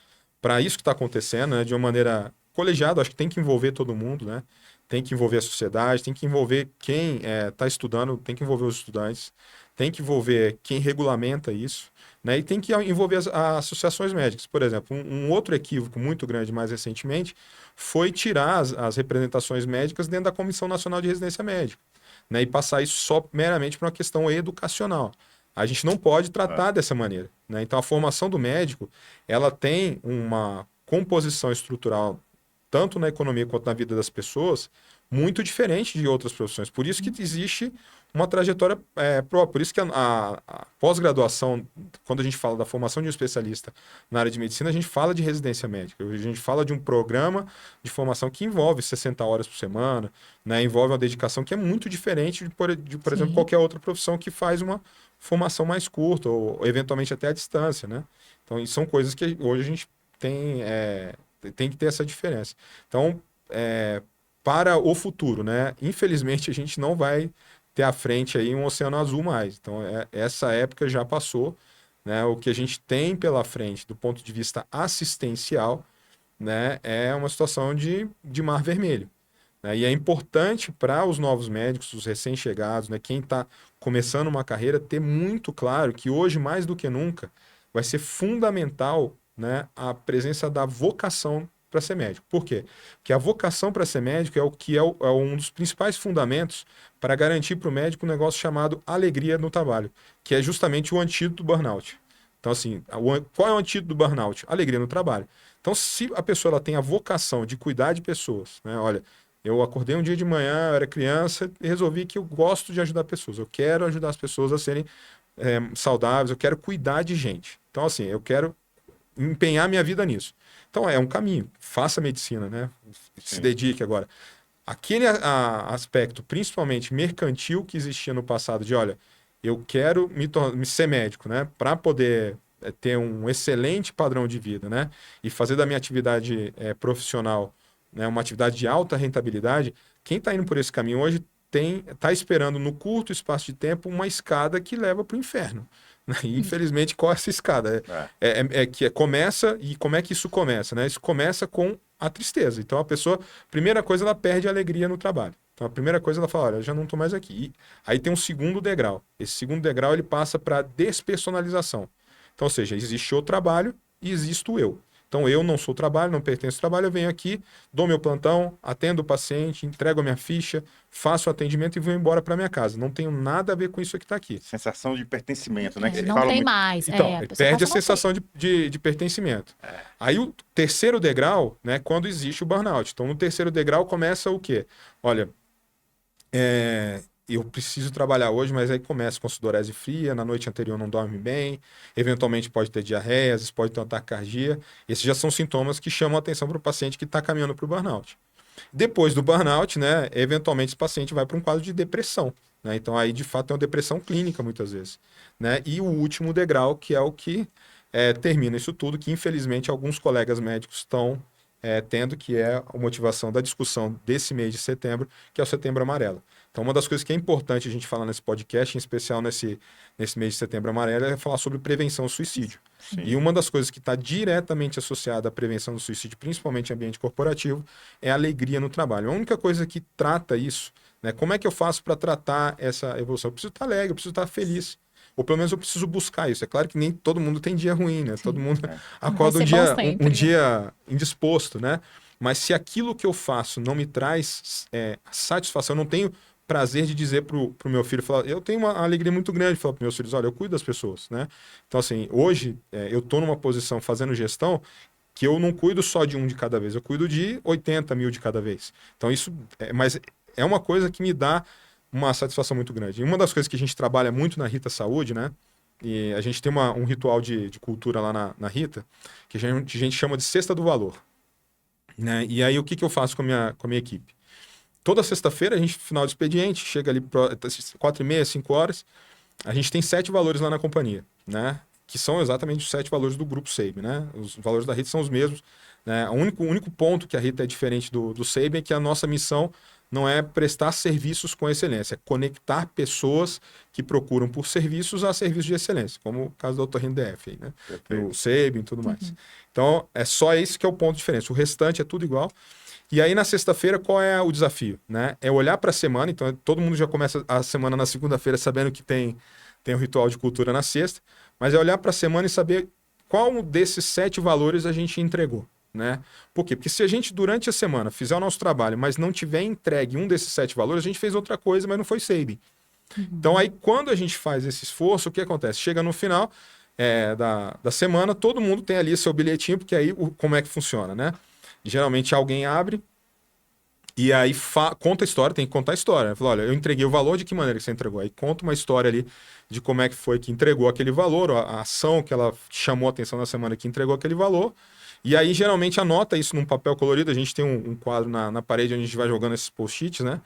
para isso que está acontecendo, né, de uma maneira colegiada. Acho que tem que envolver todo mundo, né? Tem que envolver a sociedade, tem que envolver quem está estudando, tem que envolver os estudantes, tem que envolver quem regulamenta isso, né? E tem que envolver as associações médicas. Por exemplo, um outro equívoco muito grande mais recentemente foi tirar as representações médicas dentro da Comissão Nacional de Residência Médica. Né, e passar isso só meramente para uma questão educacional. A gente não pode tratar dessa maneira. Né? Então, a formação do médico, ela tem uma composição estrutural, tanto na economia quanto na vida das pessoas, muito diferente de outras profissões. Por isso que existe uma trajetória própria. Por isso que a pós-graduação, quando a gente fala da formação de um especialista na área de medicina, a gente fala de residência médica. A gente fala de um programa de formação que envolve 60 horas por semana, né? Envolve uma dedicação que é muito diferente por exemplo, qualquer outra profissão que faz uma formação mais curta ou eventualmente até à distância, né? Então, isso são coisas que hoje a gente tem que ter essa diferença. Então, para o futuro, né? Infelizmente, a gente não vai ter à frente aí um oceano azul mais. Então, essa época já passou, né? O que a gente tem pela frente do ponto de vista assistencial né, é uma situação de mar vermelho, né? E é importante para os novos médicos, os recém-chegados, né, quem está começando uma carreira, ter muito claro que hoje, mais do que nunca, vai ser fundamental, né, a presença da vocação para ser médico. Por quê? Porque a vocação para ser médico é o que é um dos principais fundamentos para garantir para o médico um negócio chamado alegria no trabalho, que é justamente o antídoto do burnout. Então, assim, qual é o antídoto do burnout? Alegria no trabalho. Então, se a pessoa ela tem a vocação de cuidar de pessoas, né? Olha, eu acordei um dia de manhã, eu era criança, e resolvi que eu gosto de ajudar pessoas. Eu quero ajudar as pessoas a serem saudáveis, eu quero cuidar de gente. Então, assim, eu quero empenhar minha vida nisso. Então, é um caminho. Faça medicina, né? Se Sim. dedique agora. Aquele aspecto, principalmente mercantil, que existia no passado, de olha, eu quero me ser médico, né? Para poder ter um excelente padrão de vida, né? E fazer da minha atividade profissional, né, uma atividade de alta rentabilidade. Quem está indo por esse caminho hoje está esperando no curto espaço de tempo uma escada que leva para o inferno. Né? E, infelizmente, qual é essa escada? Começa, e como é que isso começa? Né? Isso começa com a tristeza. Então, a pessoa, primeira coisa, ela perde a alegria no trabalho. Então, a primeira coisa, ela fala, olha, eu já não estou mais aqui. E aí tem um segundo degrau. Esse segundo degrau, ele passa para despersonalização. Então, ou seja, existe o trabalho e existe o eu. Então, eu não sou trabalho, não pertenço ao trabalho, eu venho aqui, dou meu plantão, atendo o paciente, entrego a minha ficha, faço o atendimento e vou embora para minha casa. Não tenho nada a ver com isso que está aqui. Sensação de pertencimento, né? Que você Não fala tem muito. mais. Então, A ele pessoa perde a passa a não ter. sensação de pertencimento. Aí o terceiro degrau, né, quando existe o burnout. Então, no terceiro degrau começa o quê? Olha, eu preciso trabalhar hoje, mas aí começa com sudorese fria, na noite anterior não dorme bem, eventualmente pode ter diarreia, às vezes pode ter um ataque cardíaco. Esses já são sintomas que chamam a atenção para o paciente que está caminhando para o burnout. Depois do burnout, né, eventualmente esse paciente vai para um quadro de depressão. Né? Então aí, de fato, é uma depressão clínica muitas vezes. Né? E o último degrau, que é o que termina isso tudo, que infelizmente alguns colegas médicos estão tendo, que é a motivação da discussão desse mês de setembro, que é o Setembro Amarelo. Então, uma das coisas que é importante a gente falar nesse podcast, em especial nesse mês de Setembro Amarelo, é falar sobre prevenção ao suicídio. Sim. E uma das coisas que está diretamente associada à prevenção do suicídio, principalmente em ambiente corporativo, é a alegria no trabalho. A única coisa que trata isso, né? Como é que eu faço para tratar essa evolução? Eu preciso estar alegre, eu preciso estar feliz. Ou pelo menos eu preciso buscar isso. É claro que nem todo mundo tem dia ruim, né? Todo mundo acorda Vai ser bom sempre, um né? dia indisposto, né? Mas se aquilo que eu faço não me traz satisfação, eu não tenho prazer de dizer pro meu filho, falar, eu tenho uma alegria muito grande de falar para meus filhos, olha, eu cuido das pessoas, né? Então, assim, hoje eu estou numa posição fazendo gestão que eu não cuido só de um de cada vez, eu cuido de 80 mil de cada vez. Então, isso, mas é uma coisa que me dá uma satisfação muito grande. E uma das coisas que a gente trabalha muito na Rita Saúde, né? E a gente tem um ritual de cultura lá na Rita, que a gente chama de Cesta do Valor. Né? E aí, o que eu faço com a minha equipe? Toda sexta-feira, a gente, final de expediente, chega ali 4h30, 5 horas, a gente tem 7 valores lá na companhia, né? Que são exatamente os 7 valores do Grupo SEIB, né? Os valores da Rita são os mesmos. Né? O único ponto que a Rita é diferente do SEIB é que a nossa missão não é prestar serviços com excelência, é conectar pessoas que procuram por serviços a serviços de excelência, como o caso do Dr. DF, aí, né? O SEIB e tudo mais. Então, é só esse que é o ponto diferente. O restante é tudo igual. E aí, na sexta-feira, qual é o desafio? Né? É olhar para a semana. Então, todo mundo já começa a semana na segunda-feira sabendo que tem o ritual de cultura na sexta. Mas é olhar para a semana e saber qual desses 7 valores a gente entregou. Né? Por quê? Porque se a gente, durante a semana, fizer o nosso trabalho, mas não tiver entregue um desses 7 valores, a gente fez outra coisa, mas não foi SEIB. Então, aí, quando a gente faz esse esforço, o que acontece? Chega no final da semana, todo mundo tem ali seu bilhetinho, porque aí como é que funciona, né? Geralmente alguém abre e aí conta a história, tem que contar a história. Fala, olha, eu entreguei o valor, de que maneira que você entregou? Aí conta uma história ali de como é que foi que entregou aquele valor, a ação que ela chamou a atenção na semana que entregou aquele valor. E aí geralmente anota isso num papel colorido. A gente tem um quadro na parede onde a gente vai jogando esses post-its, né?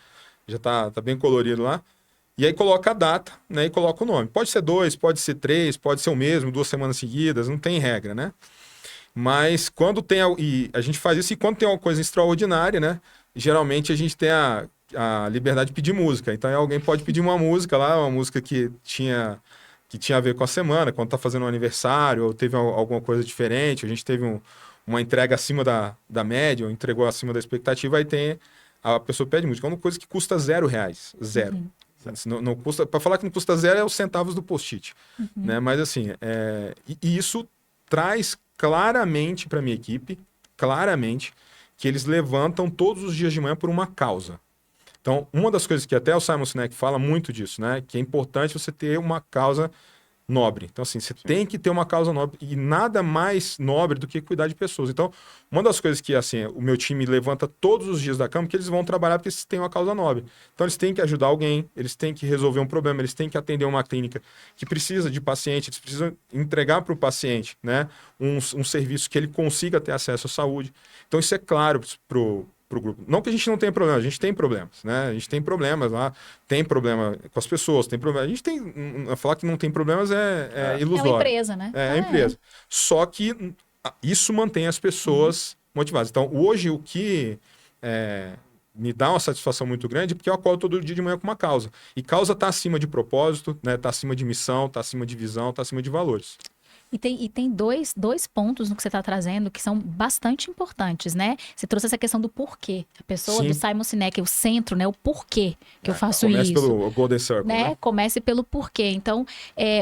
Já tá bem colorido lá. E aí coloca a data, né? E coloca o nome. Pode ser 2, pode ser 3, pode ser o mesmo, 2 semanas seguidas, não tem regra, né? Mas quando tem... E a gente faz isso e quando tem alguma coisa extraordinária, né? Geralmente a gente tem a liberdade de pedir música. Então alguém pode pedir uma música lá, uma música que tinha a ver com a semana, quando tá fazendo um aniversário, ou teve alguma coisa diferente. A gente teve uma entrega acima da média, ou entregou acima da expectativa, aí tem a pessoa pede muito. É uma coisa que custa R$0. Zero. Uhum. Não custa, para falar que não custa zero é os centavos do post-it. Uhum. Né? Mas assim, e isso traz claramente para minha equipe, claramente, que eles levantam todos os dias de manhã por uma causa. Então, uma das coisas que até o Simon Sinek fala muito disso, né? Que é importante você ter uma causa nobre. Então, assim, você tem que ter uma causa nobre e nada mais nobre do que cuidar de pessoas. Então, uma das coisas que, assim, o meu time levanta todos os dias da cama, que eles vão trabalhar porque eles têm uma causa nobre. Então, eles têm que ajudar alguém, eles têm que resolver um problema, eles têm que atender uma clínica que precisa de paciente, eles precisam entregar para o paciente, né, um serviço que ele consiga ter acesso à saúde. Então, isso é claro para o grupo. Não que a gente não tenha problema, a gente tem problemas, né? A gente tem problemas lá, tem problema com as pessoas, tem problema. A gente tem. Falar que não tem problemas é ilusório. É uma empresa, né? É a empresa. Só que isso mantém as pessoas motivadas. Então, hoje, o que me dá uma satisfação muito grande, porque eu acordo todo dia de manhã com uma causa. E causa está acima de propósito, né? Está acima de missão, está acima de visão, está acima de valores. E tem dois pontos no que você está trazendo que são bastante importantes, né? Você trouxe essa questão do porquê. A pessoa Sim. do Simon Sinek, o centro, né? O porquê que eu faço Comece isso. pelo Golden Circle, né? Comece pelo porquê. Então,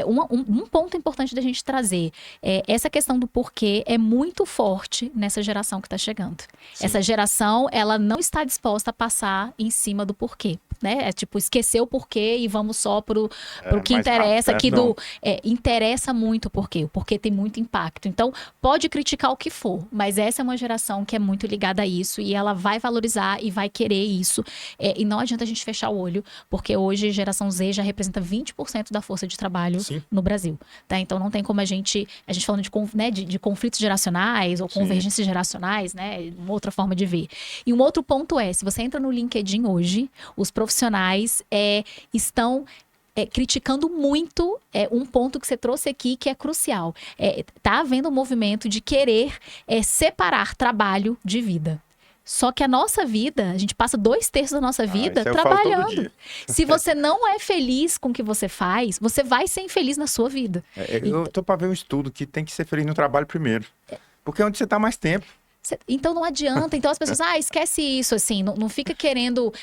um ponto importante da gente trazer. Essa questão do porquê é muito forte nessa geração que está chegando. Sim. Essa geração, ela não está disposta a passar em cima do porquê. Né? É tipo, esquecer o porquê e vamos só pro que mais interessa, rápido, interessa muito o porquê tem muito impacto. Então, pode criticar o que for, mas essa é uma geração que é muito ligada a isso e ela vai valorizar e vai querer isso. E não adianta a gente fechar o olho, porque hoje a geração Z já representa 20% da força de trabalho no Brasil. Tá? Então, não tem como a gente falando de conflitos geracionais ou convergências geracionais, né? Uma outra forma de ver. E um outro ponto se você entra no LinkedIn hoje, os profissionais estão criticando muito um ponto que você trouxe aqui que é crucial. Tá havendo um movimento de querer separar trabalho de vida. Só que a nossa vida, a gente passa 2/3 da nossa vida trabalhando. Se você não é feliz com o que você faz, você vai ser infeliz na sua vida. Eu tô para ver um estudo que tem que ser feliz no trabalho primeiro. Porque é onde você está mais tempo. Então não adianta. Então as pessoas, esquece isso, assim, não fica querendo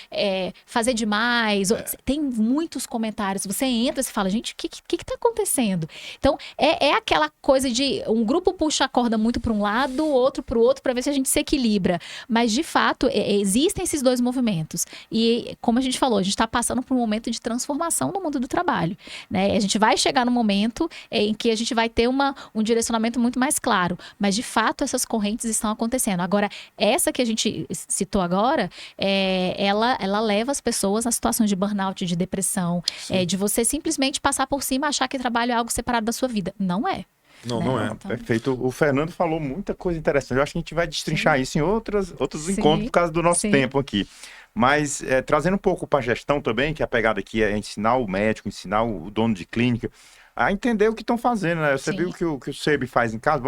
fazer demais. Tem muitos comentários. Você entra e fala, gente, o que tá acontecendo? Então é aquela coisa de um grupo puxa a corda muito para um lado, outro para o outro, para ver se a gente se equilibra. Mas de fato existem esses dois movimentos. E como a gente falou, a gente está passando por um momento de transformação no mundo do trabalho, né? A gente vai chegar no momento em que a gente vai ter um direcionamento muito mais claro. Mas de fato essas correntes estão acontecendo. Agora, essa que a gente citou agora, ela leva as pessoas a situações de burnout, de depressão, de você simplesmente passar por cima e achar que trabalho é algo separado da sua vida. Não é. Não é. Então... Perfeito. O Fernando falou muita coisa interessante. Eu acho que a gente vai destrinchar isso em outros encontros por causa do nosso tempo aqui. Mas trazendo um pouco para a gestão também, que a pegada aqui é ensinar o médico, ensinar o dono de clínica a entender o que estão fazendo, né? Você viu o que o SEB faz em casa?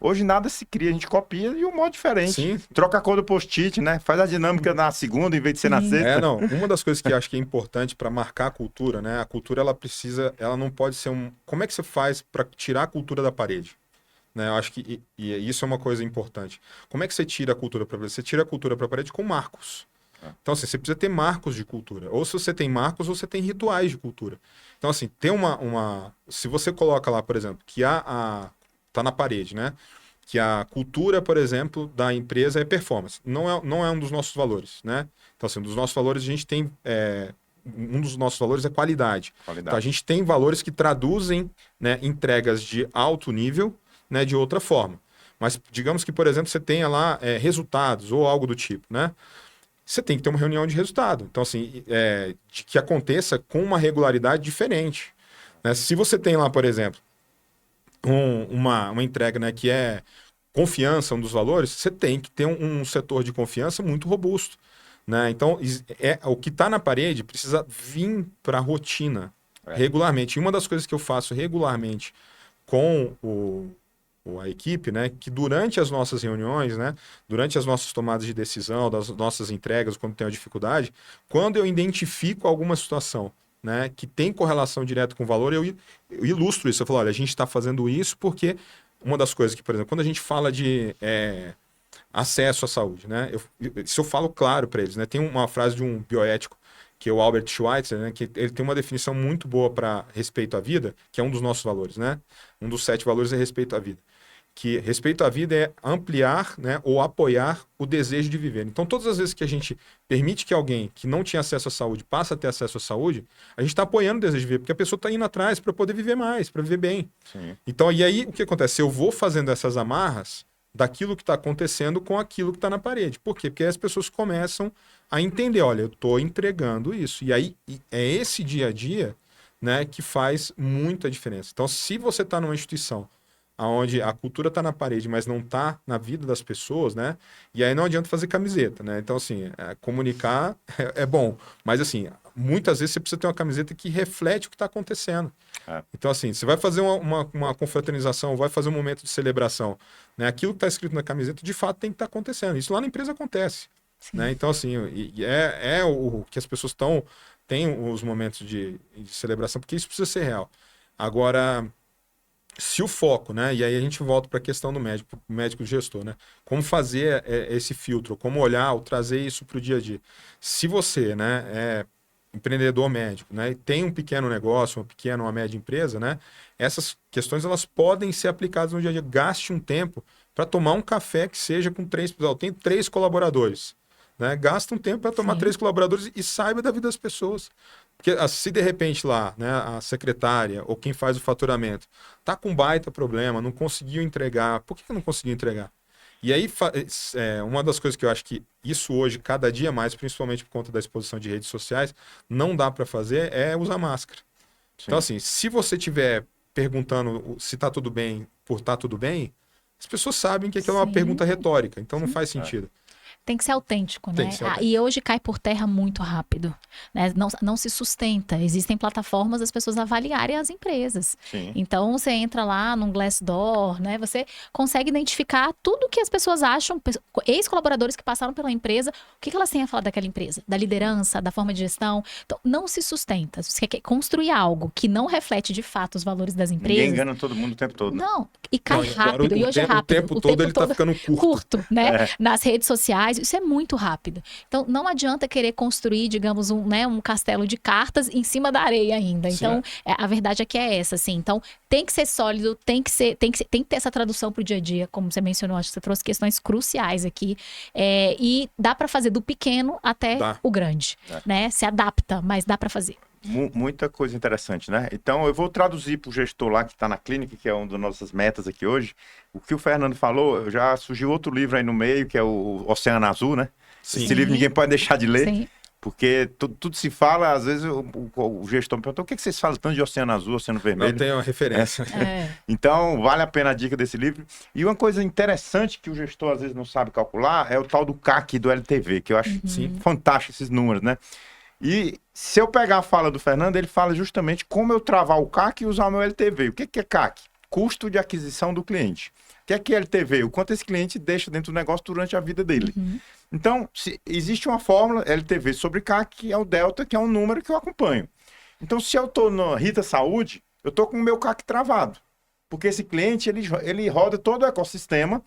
Hoje nada se cria, a gente copia de um modo diferente. Sim. Troca a cor do post-it, né? Faz a dinâmica na segunda em vez de ser na sexta. Uma das coisas que eu acho que é importante para marcar a cultura, né? A cultura, ela não pode ser Como é que você faz para tirar a cultura da parede? Né? Eu acho que isso é uma coisa importante. Como é que você tira a cultura para a parede? Você tira a cultura para a parede com marcos. Então, assim, você precisa ter marcos de cultura. Ou se você tem marcos, você tem rituais de cultura. Então, assim, tem se você coloca lá, por exemplo, que tá na parede, né? Que a cultura, por exemplo, da empresa é performance. Não é um dos nossos valores, né? Então, assim, um dos nossos valores a gente tem... um dos nossos valores é qualidade. Então, a gente tem valores que traduzem, né, entregas de alto nível, né, de outra forma. Mas, digamos que, por exemplo, você tenha lá resultados ou algo do tipo, né? Você tem que ter uma reunião de resultado. Então, assim, de que aconteça com uma regularidade diferente. Né? Se você tem lá, por exemplo, uma entrega, né, que é confiança, um dos valores, você tem que ter um setor de confiança muito robusto. Né? Então, o que está na parede precisa vir para a rotina regularmente. E uma das coisas que eu faço regularmente com a equipe, né, que durante as nossas reuniões, né, durante as nossas tomadas de decisão, das nossas entregas, quando tem uma dificuldade, quando eu identifico alguma situação, né, que tem correlação direta com o valor, eu ilustro isso. Eu falo, olha, a gente está fazendo isso porque uma das coisas que, por exemplo, quando a gente fala de acesso à saúde, né? Se eu falo claro para eles, né? Tem uma frase de um bioético, que é o Albert Schweitzer, né? Que ele tem uma definição muito boa para respeito à vida, que é um dos nossos valores, né? Um dos 7 valores é respeito à vida. Que respeito à vida é ampliar, né, ou apoiar o desejo de viver. Então, todas as vezes que a gente permite que alguém que não tinha acesso à saúde passe a ter acesso à saúde, a gente está apoiando o desejo de viver, porque a pessoa está indo atrás para poder viver mais, para viver bem. Sim. Então, e aí o que acontece? Eu vou fazendo essas amarras daquilo que está acontecendo com aquilo que está na parede. Por quê? Porque aí as pessoas começam a entender, olha, eu estou entregando isso. E aí é esse dia a dia, né, que faz muita diferença. Então, se você está numa instituição onde a cultura está na parede, mas não está na vida das pessoas, né? E aí não adianta fazer camiseta, né? Então, assim, comunicar é bom, mas, assim, muitas vezes você precisa ter uma camiseta que reflete o que está acontecendo. Então, assim, você vai fazer uma confraternização, vai fazer um momento de celebração, né? Aquilo que está escrito na camiseta, de fato, tem que estar acontecendo. Isso lá na empresa acontece, né? Então, assim, o que as pessoas têm os momentos de celebração, porque isso precisa ser real. Agora, se o foco, né? E aí a gente volta para a questão do médico gestor, né? Como fazer esse filtro, como olhar ou trazer isso para o dia a dia. Se você, né, é empreendedor médico, né, e tem um pequeno negócio, uma média empresa, né? Essas questões elas podem ser aplicadas no dia a dia. Gaste um tempo para tomar um café que seja com 3 pessoas. Tem 3 colaboradores, né? Gasta um tempo para tomar Sim. 3 colaboradores e saiba da vida das pessoas. Porque se de repente lá, né, a secretária ou quem faz o faturamento tá com um baita problema, não conseguiu entregar, por que não conseguiu entregar? E aí, uma das coisas que eu acho que isso hoje, cada dia mais, principalmente por conta da exposição de redes sociais, não dá para fazer é usar máscara. Sim. Então, assim, se você estiver perguntando se tá tudo bem por tá tudo bem, as pessoas sabem que aquilo é uma Sim. pergunta retórica, então não faz sentido. Tem que ser autêntico, né? Tem que ser autêntico. E hoje cai por terra muito rápido, né? Não se sustenta. Existem plataformas das pessoas avaliarem as empresas. Sim. Então, você entra lá num Glassdoor, né? Você consegue identificar tudo que as pessoas acham, ex-colaboradores que passaram pela empresa, o que elas têm a falar daquela empresa, da liderança, da forma de gestão. Então, não se sustenta. Se você quer construir algo que não reflete de fato os valores das Ninguém empresas... engana todo mundo o tempo todo. Né? Não, e cai Não, agora rápido. E hoje é rápido. O tempo todo ele tá ficando curto. né? Nas redes sociais, isso é muito rápido. Então, não adianta querer construir, digamos, um castelo de cartas em cima da areia ainda. Então, a verdade é que é essa, assim. Então, tem que ser sólido, tem que ter essa tradução para o dia a dia, como você mencionou, acho que você trouxe questões cruciais aqui. E dá para fazer do pequeno até o grande, né? Se adapta, mas dá para fazer. Muita coisa interessante, né? Então, eu vou traduzir para o gestor lá que está na clínica, que é uma das nossas metas aqui hoje. O que o Fernando falou, já surgiu outro livro aí no meio, que é o Oceano Azul, né? Sim. Esse livro ninguém pode deixar de ler, Sim. porque tudo se fala, às vezes o gestor me pergunta, o que vocês falam tanto de Oceano Azul, Oceano Vermelho? Não tem uma referência. Então, vale a pena a dica desse livro. E uma coisa interessante que o gestor às vezes não sabe calcular é o tal do CAC do LTV, que eu acho fantástico esses números, né? E se eu pegar a fala do Fernando, ele fala justamente como eu travar o CAC e usar o meu LTV. O que é CAC? Custo de aquisição do cliente. O que é LTV? O quanto esse cliente deixa dentro do negócio durante a vida dele. Então, existe uma fórmula LTV sobre CAC, que é o delta, que é um número que eu acompanho. Então, se eu estou na Rita Saúde, eu estou com o meu CAC travado. Porque esse cliente, ele roda todo o ecossistema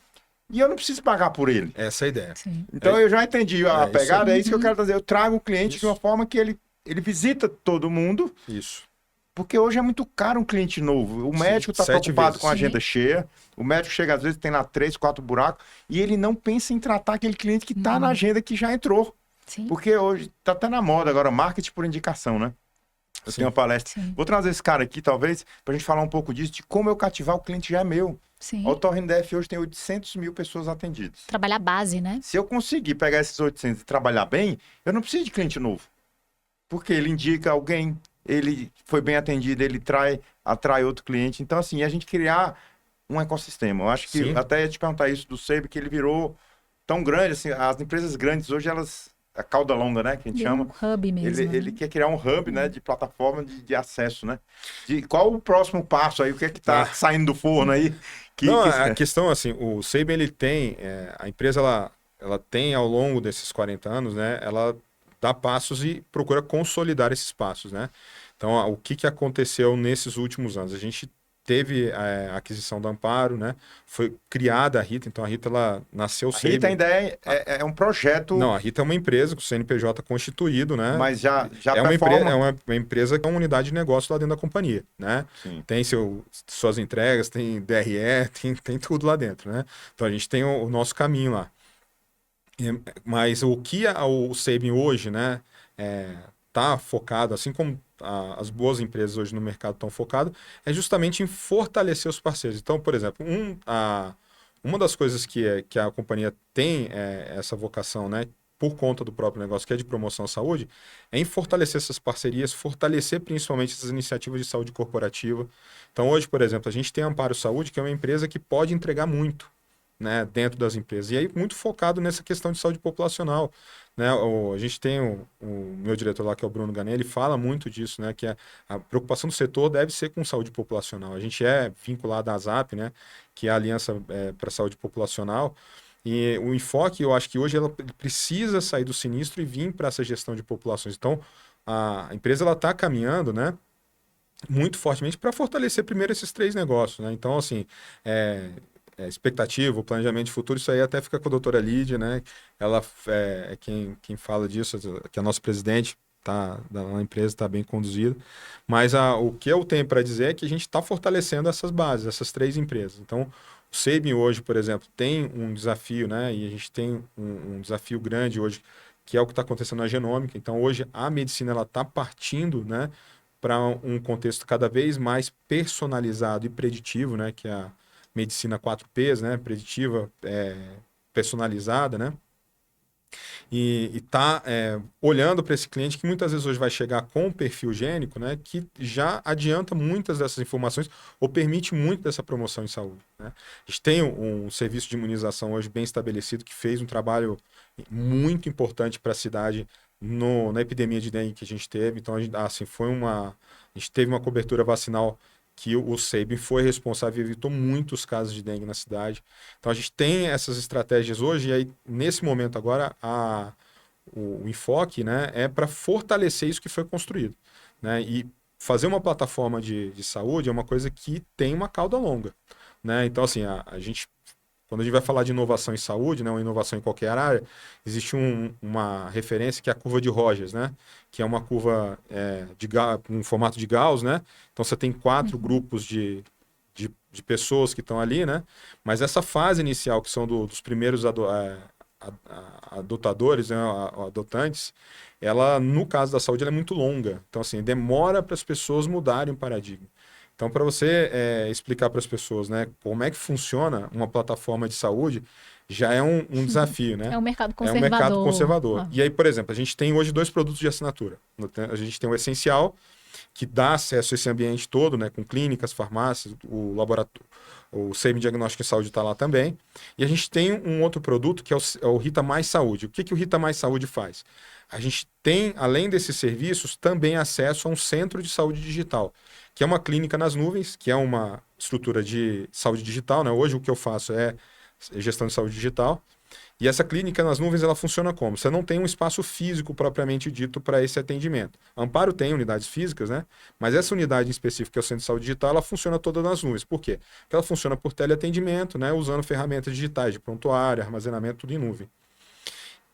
e eu não preciso pagar por ele. Essa é a ideia. Sim. Então, eu já entendi a pegada, é isso que eu quero trazer. Eu trago o cliente de uma forma que ele visita todo mundo. Isso. Porque hoje é muito caro um cliente novo. O médico está 7 preocupado vezes. com a agenda cheia. O médico chega, às vezes, tem lá 3, 4 buracos. E ele não pensa em tratar aquele cliente que está na agenda, que já entrou. Sim. Porque hoje está até na moda agora, marketing por indicação, né? Eu tenho uma palestra. Sim. Vou trazer esse cara aqui, talvez, para a gente falar um pouco disso, de como eu cativar o cliente já é meu. Sim. A OtorrineDF hoje tem 800 mil pessoas atendidas. Trabalhar a base, né? Se eu conseguir pegar esses 800 e trabalhar bem, eu não preciso de cliente novo. Porque ele indica alguém, ele foi bem atendido, ele atrai outro cliente. Então, assim, a gente criar um ecossistema. Eu acho que, até ia te perguntar isso do SEIB, que ele virou tão grande, assim, as empresas grandes hoje, elas, a cauda longa, né, que a gente chama. Um hub mesmo. Ele quer criar um hub, né, de plataforma de acesso, né? Qual o próximo passo aí? O que é que tá saindo do forno aí? A questão, assim, o SEIB, ele tem, a empresa, ela tem ao longo desses 40 anos, né, ela dá passos e procura consolidar esses passos, né? Então, o que aconteceu nesses últimos anos? A gente teve a aquisição da Amparo, né? Foi criada a Rita, então a Rita ela nasceu A Rita ainda é um projeto, Não, a Rita é uma empresa com o CNPJ constituído, né? mas já É uma, performa. uma empresa que é uma unidade de negócio lá dentro da companhia, né? Sim. Tem suas entregas, tem DRE, tem tudo lá dentro, né? Então a gente tem o nosso caminho lá. Mas o que o Sabin hoje, né, tá focado, assim como as boas empresas hoje no mercado estão focadas, é justamente em fortalecer os parceiros. Então, por exemplo, uma das coisas que a companhia tem essa vocação, né, por conta do próprio negócio, que é de promoção à saúde, é em fortalecer essas parcerias, fortalecer principalmente essas iniciativas de saúde corporativa. Então, hoje, por exemplo, a gente tem a Amparo Saúde, que é uma empresa que pode entregar muito, né, dentro das empresas. E aí, muito focado nessa questão de saúde populacional. Né? A gente tem o meu diretor lá, que é o Bruno Ganet, ele fala muito disso, né, que a preocupação do setor deve ser com saúde populacional. A gente é vinculado à ASAP, né, que é a Aliança para a Saúde Populacional, e o enfoque, eu acho que hoje ela precisa sair do sinistro e vir para essa gestão de populações. Então, a empresa está caminhando, né, muito fortemente para fortalecer primeiro esses três negócios. Né? Então, assim, expectativa, o planejamento de futuro, isso aí até fica com a doutora Lídia, né? Ela é quem fala disso, que é a nossa presidente, tá, da empresa está bem conduzida. Mas o que eu tenho para dizer é que a gente está fortalecendo essas bases, essas três empresas. Então, o Sabin hoje, por exemplo, tem um desafio, né? E a gente tem um desafio grande hoje, que é o que está acontecendo na genômica. Então, hoje a medicina ela está partindo, né, para um contexto cada vez mais personalizado e preditivo, né? Que é a medicina 4Ps, né? Preditiva, personalizada, né? E tá olhando para esse cliente que muitas vezes hoje vai chegar com um perfil gênico, né? Que já adianta muitas dessas informações ou permite muito dessa promoção em saúde. Né? A gente tem um serviço de imunização hoje bem estabelecido que fez um trabalho muito importante para a cidade na epidemia de dengue que a gente teve. Então, assim, a gente teve uma cobertura vacinal que o Sabin foi responsável e evitou muitos casos de dengue na cidade. Então a gente tem essas estratégias hoje e aí nesse momento agora o enfoque, né, é para fortalecer isso que foi construído. Né? E fazer uma plataforma de saúde é uma coisa que tem uma cauda longa. Né? Então assim, a gente quando a gente vai falar de inovação em saúde, né, uma inovação em qualquer área, existe uma referência que é a curva de Rogers, né, que é uma curva um formato de Gauss, né? Então você tem 4 grupos de pessoas que estão ali, né? Mas essa fase inicial, que são dos primeiros adotadores, né, adotantes, ela, no caso da saúde, ela é muito longa. Então, assim, demora para as pessoas mudarem o paradigma. Então, para você explicar para as pessoas, né, como é que funciona uma plataforma de saúde, já é um desafio, né? É um mercado É conservador. um mercado conservador. Ah. E aí, por exemplo, a gente tem hoje 2 produtos de assinatura. A gente tem o Essencial, que dá acesso a esse ambiente todo, né, com clínicas, farmácias, o laboratório, o Sabin Diagnóstico em Saúde está lá também. E a gente tem um outro produto que é o Rita Mais Saúde. O que o Rita Mais Saúde faz? A gente tem, além desses serviços, também acesso a um centro de saúde digital, que é uma clínica nas nuvens, que é uma estrutura de saúde digital. Né? Hoje o que eu faço é gestão de saúde digital. E essa clínica nas nuvens, ela funciona como? Você não tem um espaço físico propriamente dito para esse atendimento. A Amparo tem unidades físicas, né? Mas essa unidade em específico, que é o Centro de Saúde Digital, ela funciona toda nas nuvens. Por quê? Porque ela funciona por teleatendimento, né? Usando ferramentas digitais de prontuário, armazenamento, tudo em nuvem.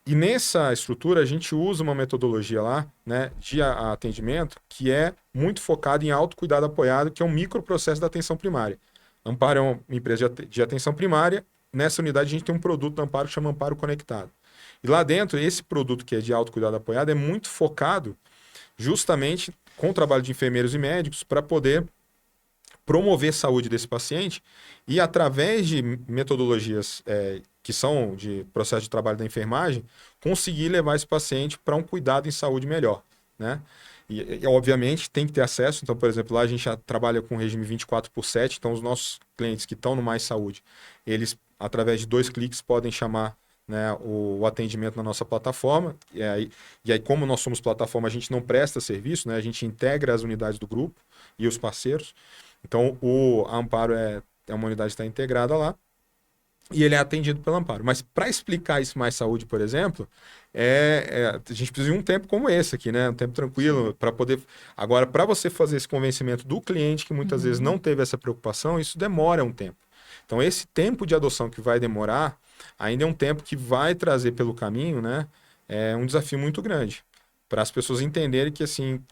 E nessa estrutura, a gente usa uma metodologia lá, né, de atendimento que é muito focada em autocuidado apoiado, que é um microprocesso da atenção primária. A Amparo é uma empresa de atenção primária. Nessa unidade, a gente tem um produto da Amparo que chama Amparo Conectado. E lá dentro, esse produto que é de autocuidado apoiado é muito focado justamente com o trabalho de enfermeiros e médicos para poder promover a saúde desse paciente e, através de metodologias que são de processo de trabalho da enfermagem, conseguir levar esse paciente para um cuidado em saúde melhor. Né? E, obviamente, tem que ter acesso. Então, por exemplo, lá a gente já trabalha com regime 24/7. Então, os nossos clientes que estão no Mais Saúde, eles, através de 2 cliques, podem chamar, né, o atendimento na nossa plataforma. E aí, como nós somos plataforma, a gente não presta serviço, né? A gente integra as unidades do grupo e os parceiros. Então, a Amparo é uma unidade que está integrada lá. e ele é atendido pelo Amparo. Mas para explicar isso mais saúde, por exemplo, a gente precisa de um tempo como esse aqui, né? Um tempo tranquilo para poder. Agora, para você fazer esse convencimento do cliente que muitas vezes não teve essa preocupação, isso demora um tempo. Então, esse tempo de adoção que vai demorar, ainda é um tempo que vai trazer pelo caminho, né? É um desafio muito grande para as pessoas entenderem que assim,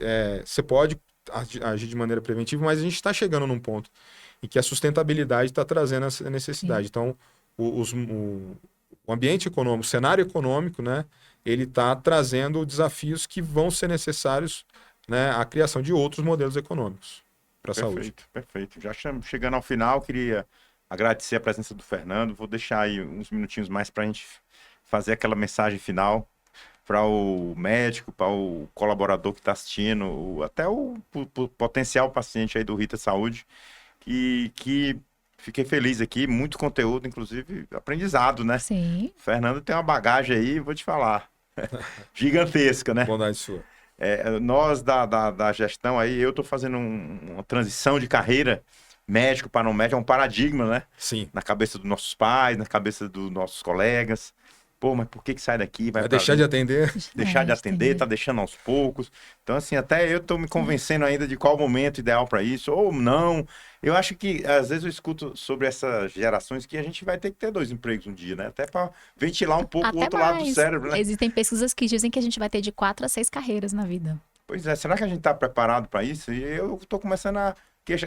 você pode agir de maneira preventiva, mas a gente está chegando num ponto em que a sustentabilidade está trazendo essa necessidade. Sim. Então, o ambiente econômico, o cenário econômico, né, ele está trazendo desafios que vão ser necessários, né, à criação de outros modelos econômicos para a saúde. Perfeito, perfeito. Já chegando ao final, queria agradecer a presença do Fernando. Vou deixar aí uns minutinhos mais para a gente fazer aquela mensagem final para o médico, para o colaborador que está assistindo, até o potencial paciente aí do Rita Saúde, que fiquei feliz aqui, muito conteúdo, inclusive aprendizado, né? Sim. Fernando tem uma bagagem aí, vou te falar, gigantesca, né? Bondade sua. Nós da gestão aí, eu estou fazendo uma transição de carreira, médico para não médico, é um paradigma, né? Sim. Na cabeça dos nossos pais, na cabeça dos nossos colegas. Pô, mas por que sai daqui? Vai deixar de atender? Deixar de atender, entendi. tá deixando aos poucos. Então, assim, até eu tô me convencendo ainda de qual o momento ideal para isso, ou não. Eu acho que, às vezes, eu escuto sobre essas gerações que a gente vai ter que ter 2 empregos um dia, né? Até para ventilar um pouco o Até outro lado do mais. cérebro, né? Existem pesquisas que dizem que a gente vai ter de 4 a 6 carreiras na vida. Pois é, será que a gente tá preparado para isso? E eu tô começando a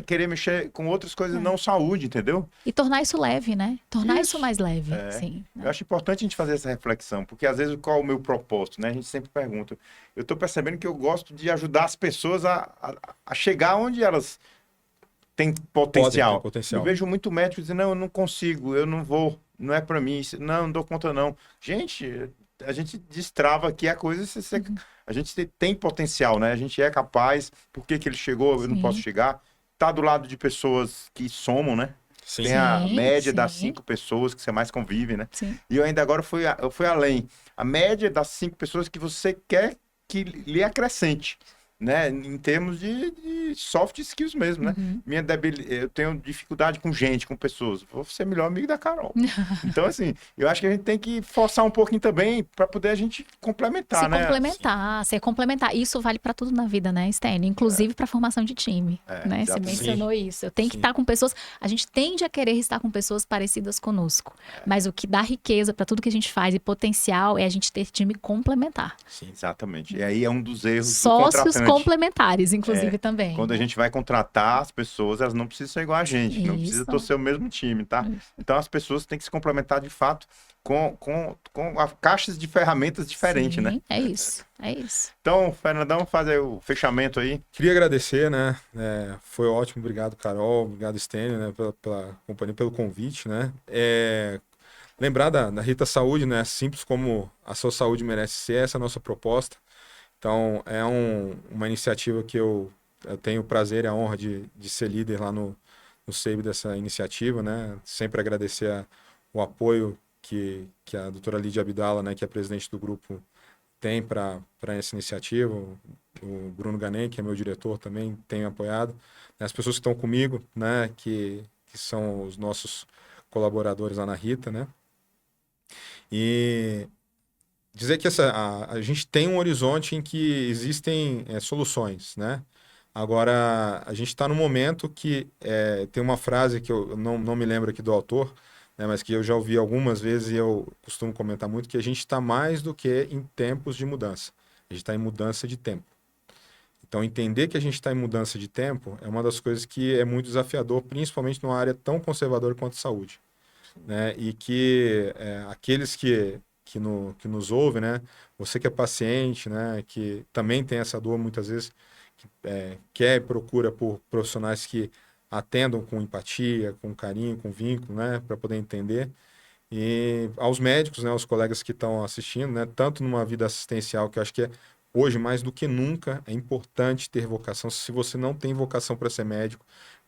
querer mexer com outras coisas, não saúde, entendeu? E tornar isso leve, né? Tornar isso Isso. mais leve, sim. Eu acho importante a gente fazer essa reflexão, porque às vezes qual é o meu propósito, né? A gente sempre pergunta. Eu estou percebendo que eu gosto de ajudar as pessoas a chegar onde elas têm potencial. Podem ter potencial. Eu vejo muito médico dizendo, não, eu não consigo, eu não vou, não é para mim, não dou conta não. Gente, a gente destrava aqui a coisa, a gente tem potencial, né? A gente é capaz, por que ele chegou, eu não Sim. posso chegar? Tá do lado de pessoas que somam, né? Sim. Tem a Sim, média das sim. 5 pessoas que você mais convive, né? Sim. E eu ainda agora eu fui além. A média das 5 pessoas que você quer que lhe acrescente, né? Em termos de soft skills mesmo, né? Uhum. Eu tenho dificuldade com gente, com pessoas. Vou ser melhor amigo da Carol. Então, assim, eu acho que a gente tem que forçar um pouquinho também para poder a gente complementar, Se né? complementar, ser complementar. Isso vale para tudo na vida, né, Stênio? Inclusive para formação de time, né? Você exatamente. mencionou isso. Eu tenho que Sim. estar com pessoas. A gente tende a querer estar com pessoas parecidas conosco. Mas o que dá riqueza para tudo que a gente faz e potencial é a gente ter time complementar. Sim, exatamente. E aí é um dos erros do Sócios contratante. complementares, inclusive, também. Quando a né? gente vai contratar as pessoas, elas não precisam ser igual a gente, não precisa Isso. torcer o mesmo time, tá? Isso. Então as pessoas têm que se complementar de fato com caixas de ferramentas diferentes, né? Sim, é isso. É isso. Então, Fernandão, fazer o fechamento aí. Queria agradecer, né? Foi ótimo, obrigado, Carol, obrigado, Stênio, né, pela companhia, pelo convite, né? Lembrar da Rita Saúde, né? Simples como a sua saúde merece ser, essa é a nossa proposta. Então, é uma iniciativa que eu tenho o prazer e a honra de ser líder lá no SEIB dessa iniciativa, né? Sempre agradecer o apoio que a doutora Lídia Abdala, né, que é presidente do grupo, tem para essa iniciativa. O Bruno Ganem, que é meu diretor, também tem apoiado. As pessoas que estão comigo, né, que são os nossos colaboradores lá na Rita, né? E dizer que a gente tem um horizonte em que existem soluções, né? Agora, a gente está num momento que tem uma frase que eu não me lembro aqui do autor, né, mas que eu já ouvi algumas vezes e eu costumo comentar muito, que a gente está mais do que em tempos de mudança. A gente está em mudança de tempo. Então, entender que a gente está em mudança de tempo é uma das coisas que é muito desafiador, principalmente numa área tão conservadora quanto a saúde. Né? E que aqueles que nos ouvem, né? Você que é paciente, né? Que também tem essa dor muitas vezes, que quer e procura por profissionais que atendam com empatia, com carinho, com vínculo, né? Para poder entender. E aos médicos, né? Aos colegas que estão assistindo, né? Tanto numa vida assistencial, que eu acho que hoje, mais do que nunca, é importante ter vocação. Se você não tem vocação para ser médico,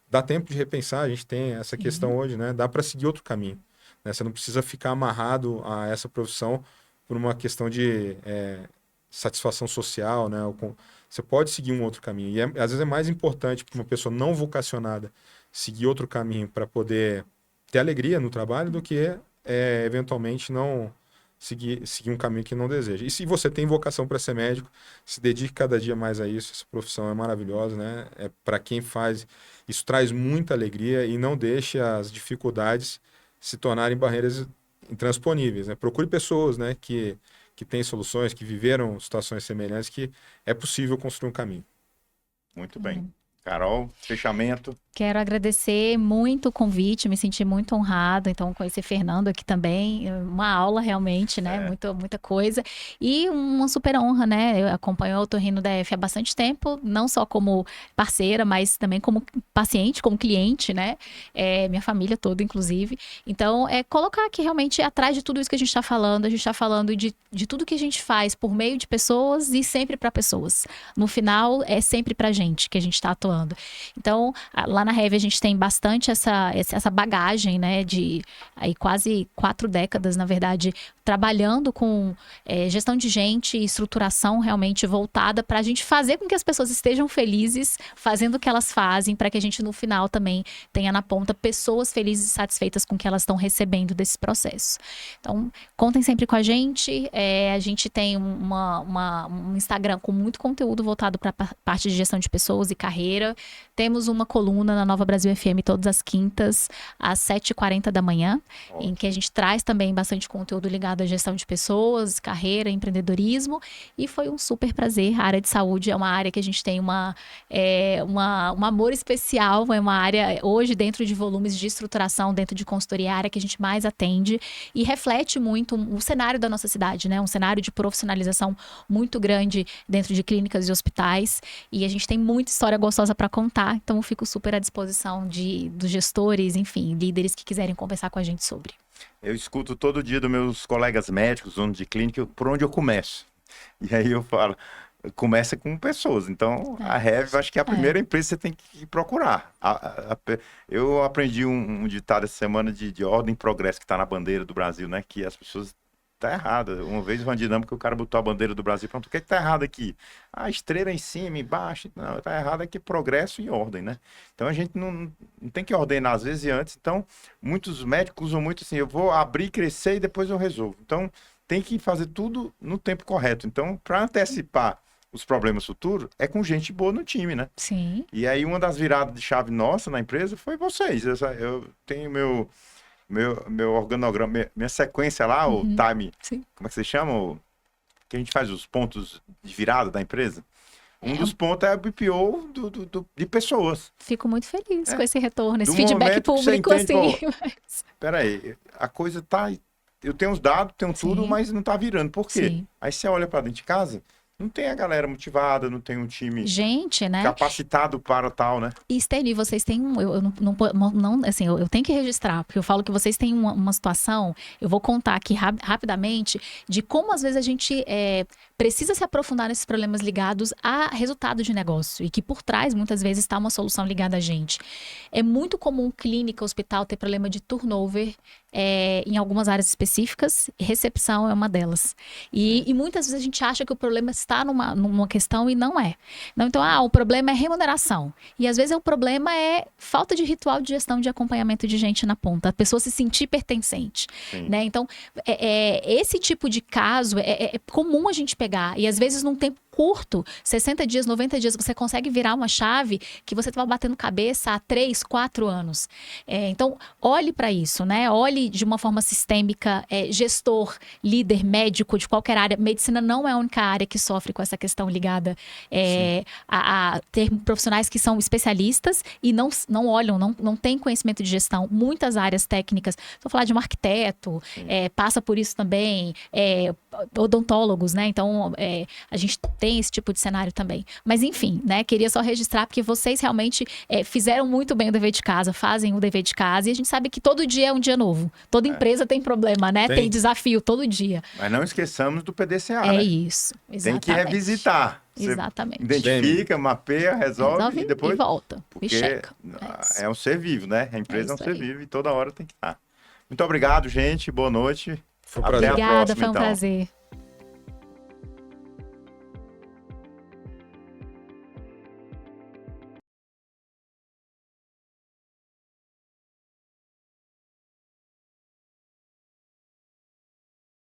dá tempo de repensar, a gente tem essa questão hoje, né? Dá para seguir outro caminho. Né? Você não precisa ficar amarrado a essa profissão por uma questão de satisfação social, né? Você pode seguir um outro caminho. E às vezes é mais importante para uma pessoa não vocacionada seguir outro caminho para poder ter alegria no trabalho do que eventualmente não seguir um caminho que não deseja. E se você tem vocação para ser médico, se dedique cada dia mais a isso. Essa profissão é maravilhosa, né? É para quem faz, isso traz muita alegria e não deixe as dificuldades se tornarem barreiras intransponíveis, né? Procure pessoas, né, que têm soluções, que viveram situações semelhantes, que é possível construir um caminho. Muito bem. Carol, fechamento. Quero agradecer muito o convite, me senti muito honrada, então conhecer Fernando aqui também, uma aula realmente, né, muita coisa, e uma super honra, né, eu acompanho o Otorrino DF há bastante tempo, não só como parceira, mas também como paciente, como cliente, né, minha família toda, inclusive, então colocar aqui realmente atrás de tudo isso que a gente está falando, de tudo que a gente faz por meio de pessoas e sempre para pessoas, no final é sempre pra gente que a gente está atuando, então lá na Heavy a gente tem bastante essa bagagem, né, de aí quase 4 décadas, na verdade, trabalhando com gestão de gente e estruturação realmente voltada para a gente fazer com que as pessoas estejam felizes fazendo o que elas fazem, para que a gente no final também tenha na ponta pessoas felizes e satisfeitas com o que elas estão recebendo desse processo. Então, contem sempre com a gente tem um Instagram com muito conteúdo voltado para a parte de gestão de pessoas e carreira. Temos uma coluna na Nova Brasil FM todas as quintas, às 7h40 da manhã, em que a gente traz também bastante conteúdo ligado à gestão de pessoas, carreira, empreendedorismo, e foi um super prazer. A área de saúde é uma área que a gente tem um amor especial, é uma área hoje dentro de volumes de estruturação, dentro de consultoria, a área que a gente mais atende e reflete muito o cenário da nossa cidade, né? Um cenário de profissionalização muito grande dentro de clínicas e hospitais, e a gente tem muita história gostosa para contar, então eu fico super à disposição dos gestores, enfim, líderes que quiserem conversar com a gente sobre. Eu escuto todo dia dos meus colegas médicos, donos de clínica, por onde eu começo. E aí eu falo, começa com pessoas. Então, a Heavy, acho que é a primeira empresa que você tem que procurar. Eu aprendi um ditado essa semana de ordem e progresso, que está na bandeira do Brasil, né? Que as pessoas... Tá errado. Uma vez uma dinâmica, o cara botou a bandeira do Brasil e perguntou, o que é que tá errado aqui? A estrela em cima, embaixo. Não, tá errado aqui progresso e ordem, né? Então a gente não tem que ordenar às vezes e antes. Então, muitos médicos usam muito assim, eu vou abrir, crescer e depois eu resolvo. Então, tem que fazer tudo no tempo correto. Então, para antecipar os problemas futuros, é com gente boa no time, né? Sim. E aí, uma das viradas de chave nossa na empresa foi vocês. Eu tenho meu organograma, minha sequência lá, o time, Sim. como é que você chama? Que a gente faz os pontos de virada da empresa. Um dos pontos é o BPO de pessoas. Fico muito feliz com esse retorno, esse Do feedback momento que você público, entende, assim. pô, peraí, a coisa tá... Eu tenho os dados, tenho tudo, Sim. mas não tá virando. Por quê? Sim. Aí você olha para dentro de casa, não tem a galera motivada, não tem um time Gente, né? capacitado para tal, né? E Steny, vocês têm eu não assim, eu tenho que registrar, porque eu falo que vocês têm uma situação, eu vou contar aqui rapidamente, de como às vezes a gente precisa se aprofundar nesses problemas ligados a resultado de negócio, e que por trás, muitas vezes, está uma solução ligada a gente. É muito comum clínica, hospital, ter problema de turnover em algumas áreas específicas, recepção é uma delas. E muitas vezes a gente acha que o problema está numa questão e não é. Não, então, o problema é remuneração. E às vezes o problema é falta de ritual de gestão de acompanhamento de gente na ponta. A pessoa se sentir pertencente. Né? Então, esse tipo de caso é comum a gente pegar. E às vezes num tempo curto, 60 dias, 90 dias, você consegue virar uma chave que você estava batendo cabeça há 3, 4 anos. Então, olhe para isso, né? Olhe de uma forma sistêmica, gestor, líder, médico de qualquer área. Medicina não é a única área que sofre com essa questão ligada a ter profissionais que são especialistas e não olham, não têm conhecimento de gestão. Muitas áreas técnicas, vou falar de um arquiteto, passa por isso também, odontólogos, né? Então, a gente tem esse tipo de cenário também. Mas, enfim, né? Queria só registrar, porque vocês realmente fizeram muito bem o dever de casa, fazem o dever de casa, e a gente sabe que todo dia é um dia novo. Toda empresa tem problema, né? Tem desafio todo dia. Mas não esqueçamos do PDCA, É né? isso, exatamente. Tem que revisitar. Você Exatamente. identifica, mapeia, resolve e depois... E volta. Porque E checa. é um ser vivo, né? A empresa é um isso ser aí. vivo e toda hora tem que estar. Muito obrigado, gente. Boa noite. Foi um Até prazer. a Obrigada, próxima, foi um então. prazer.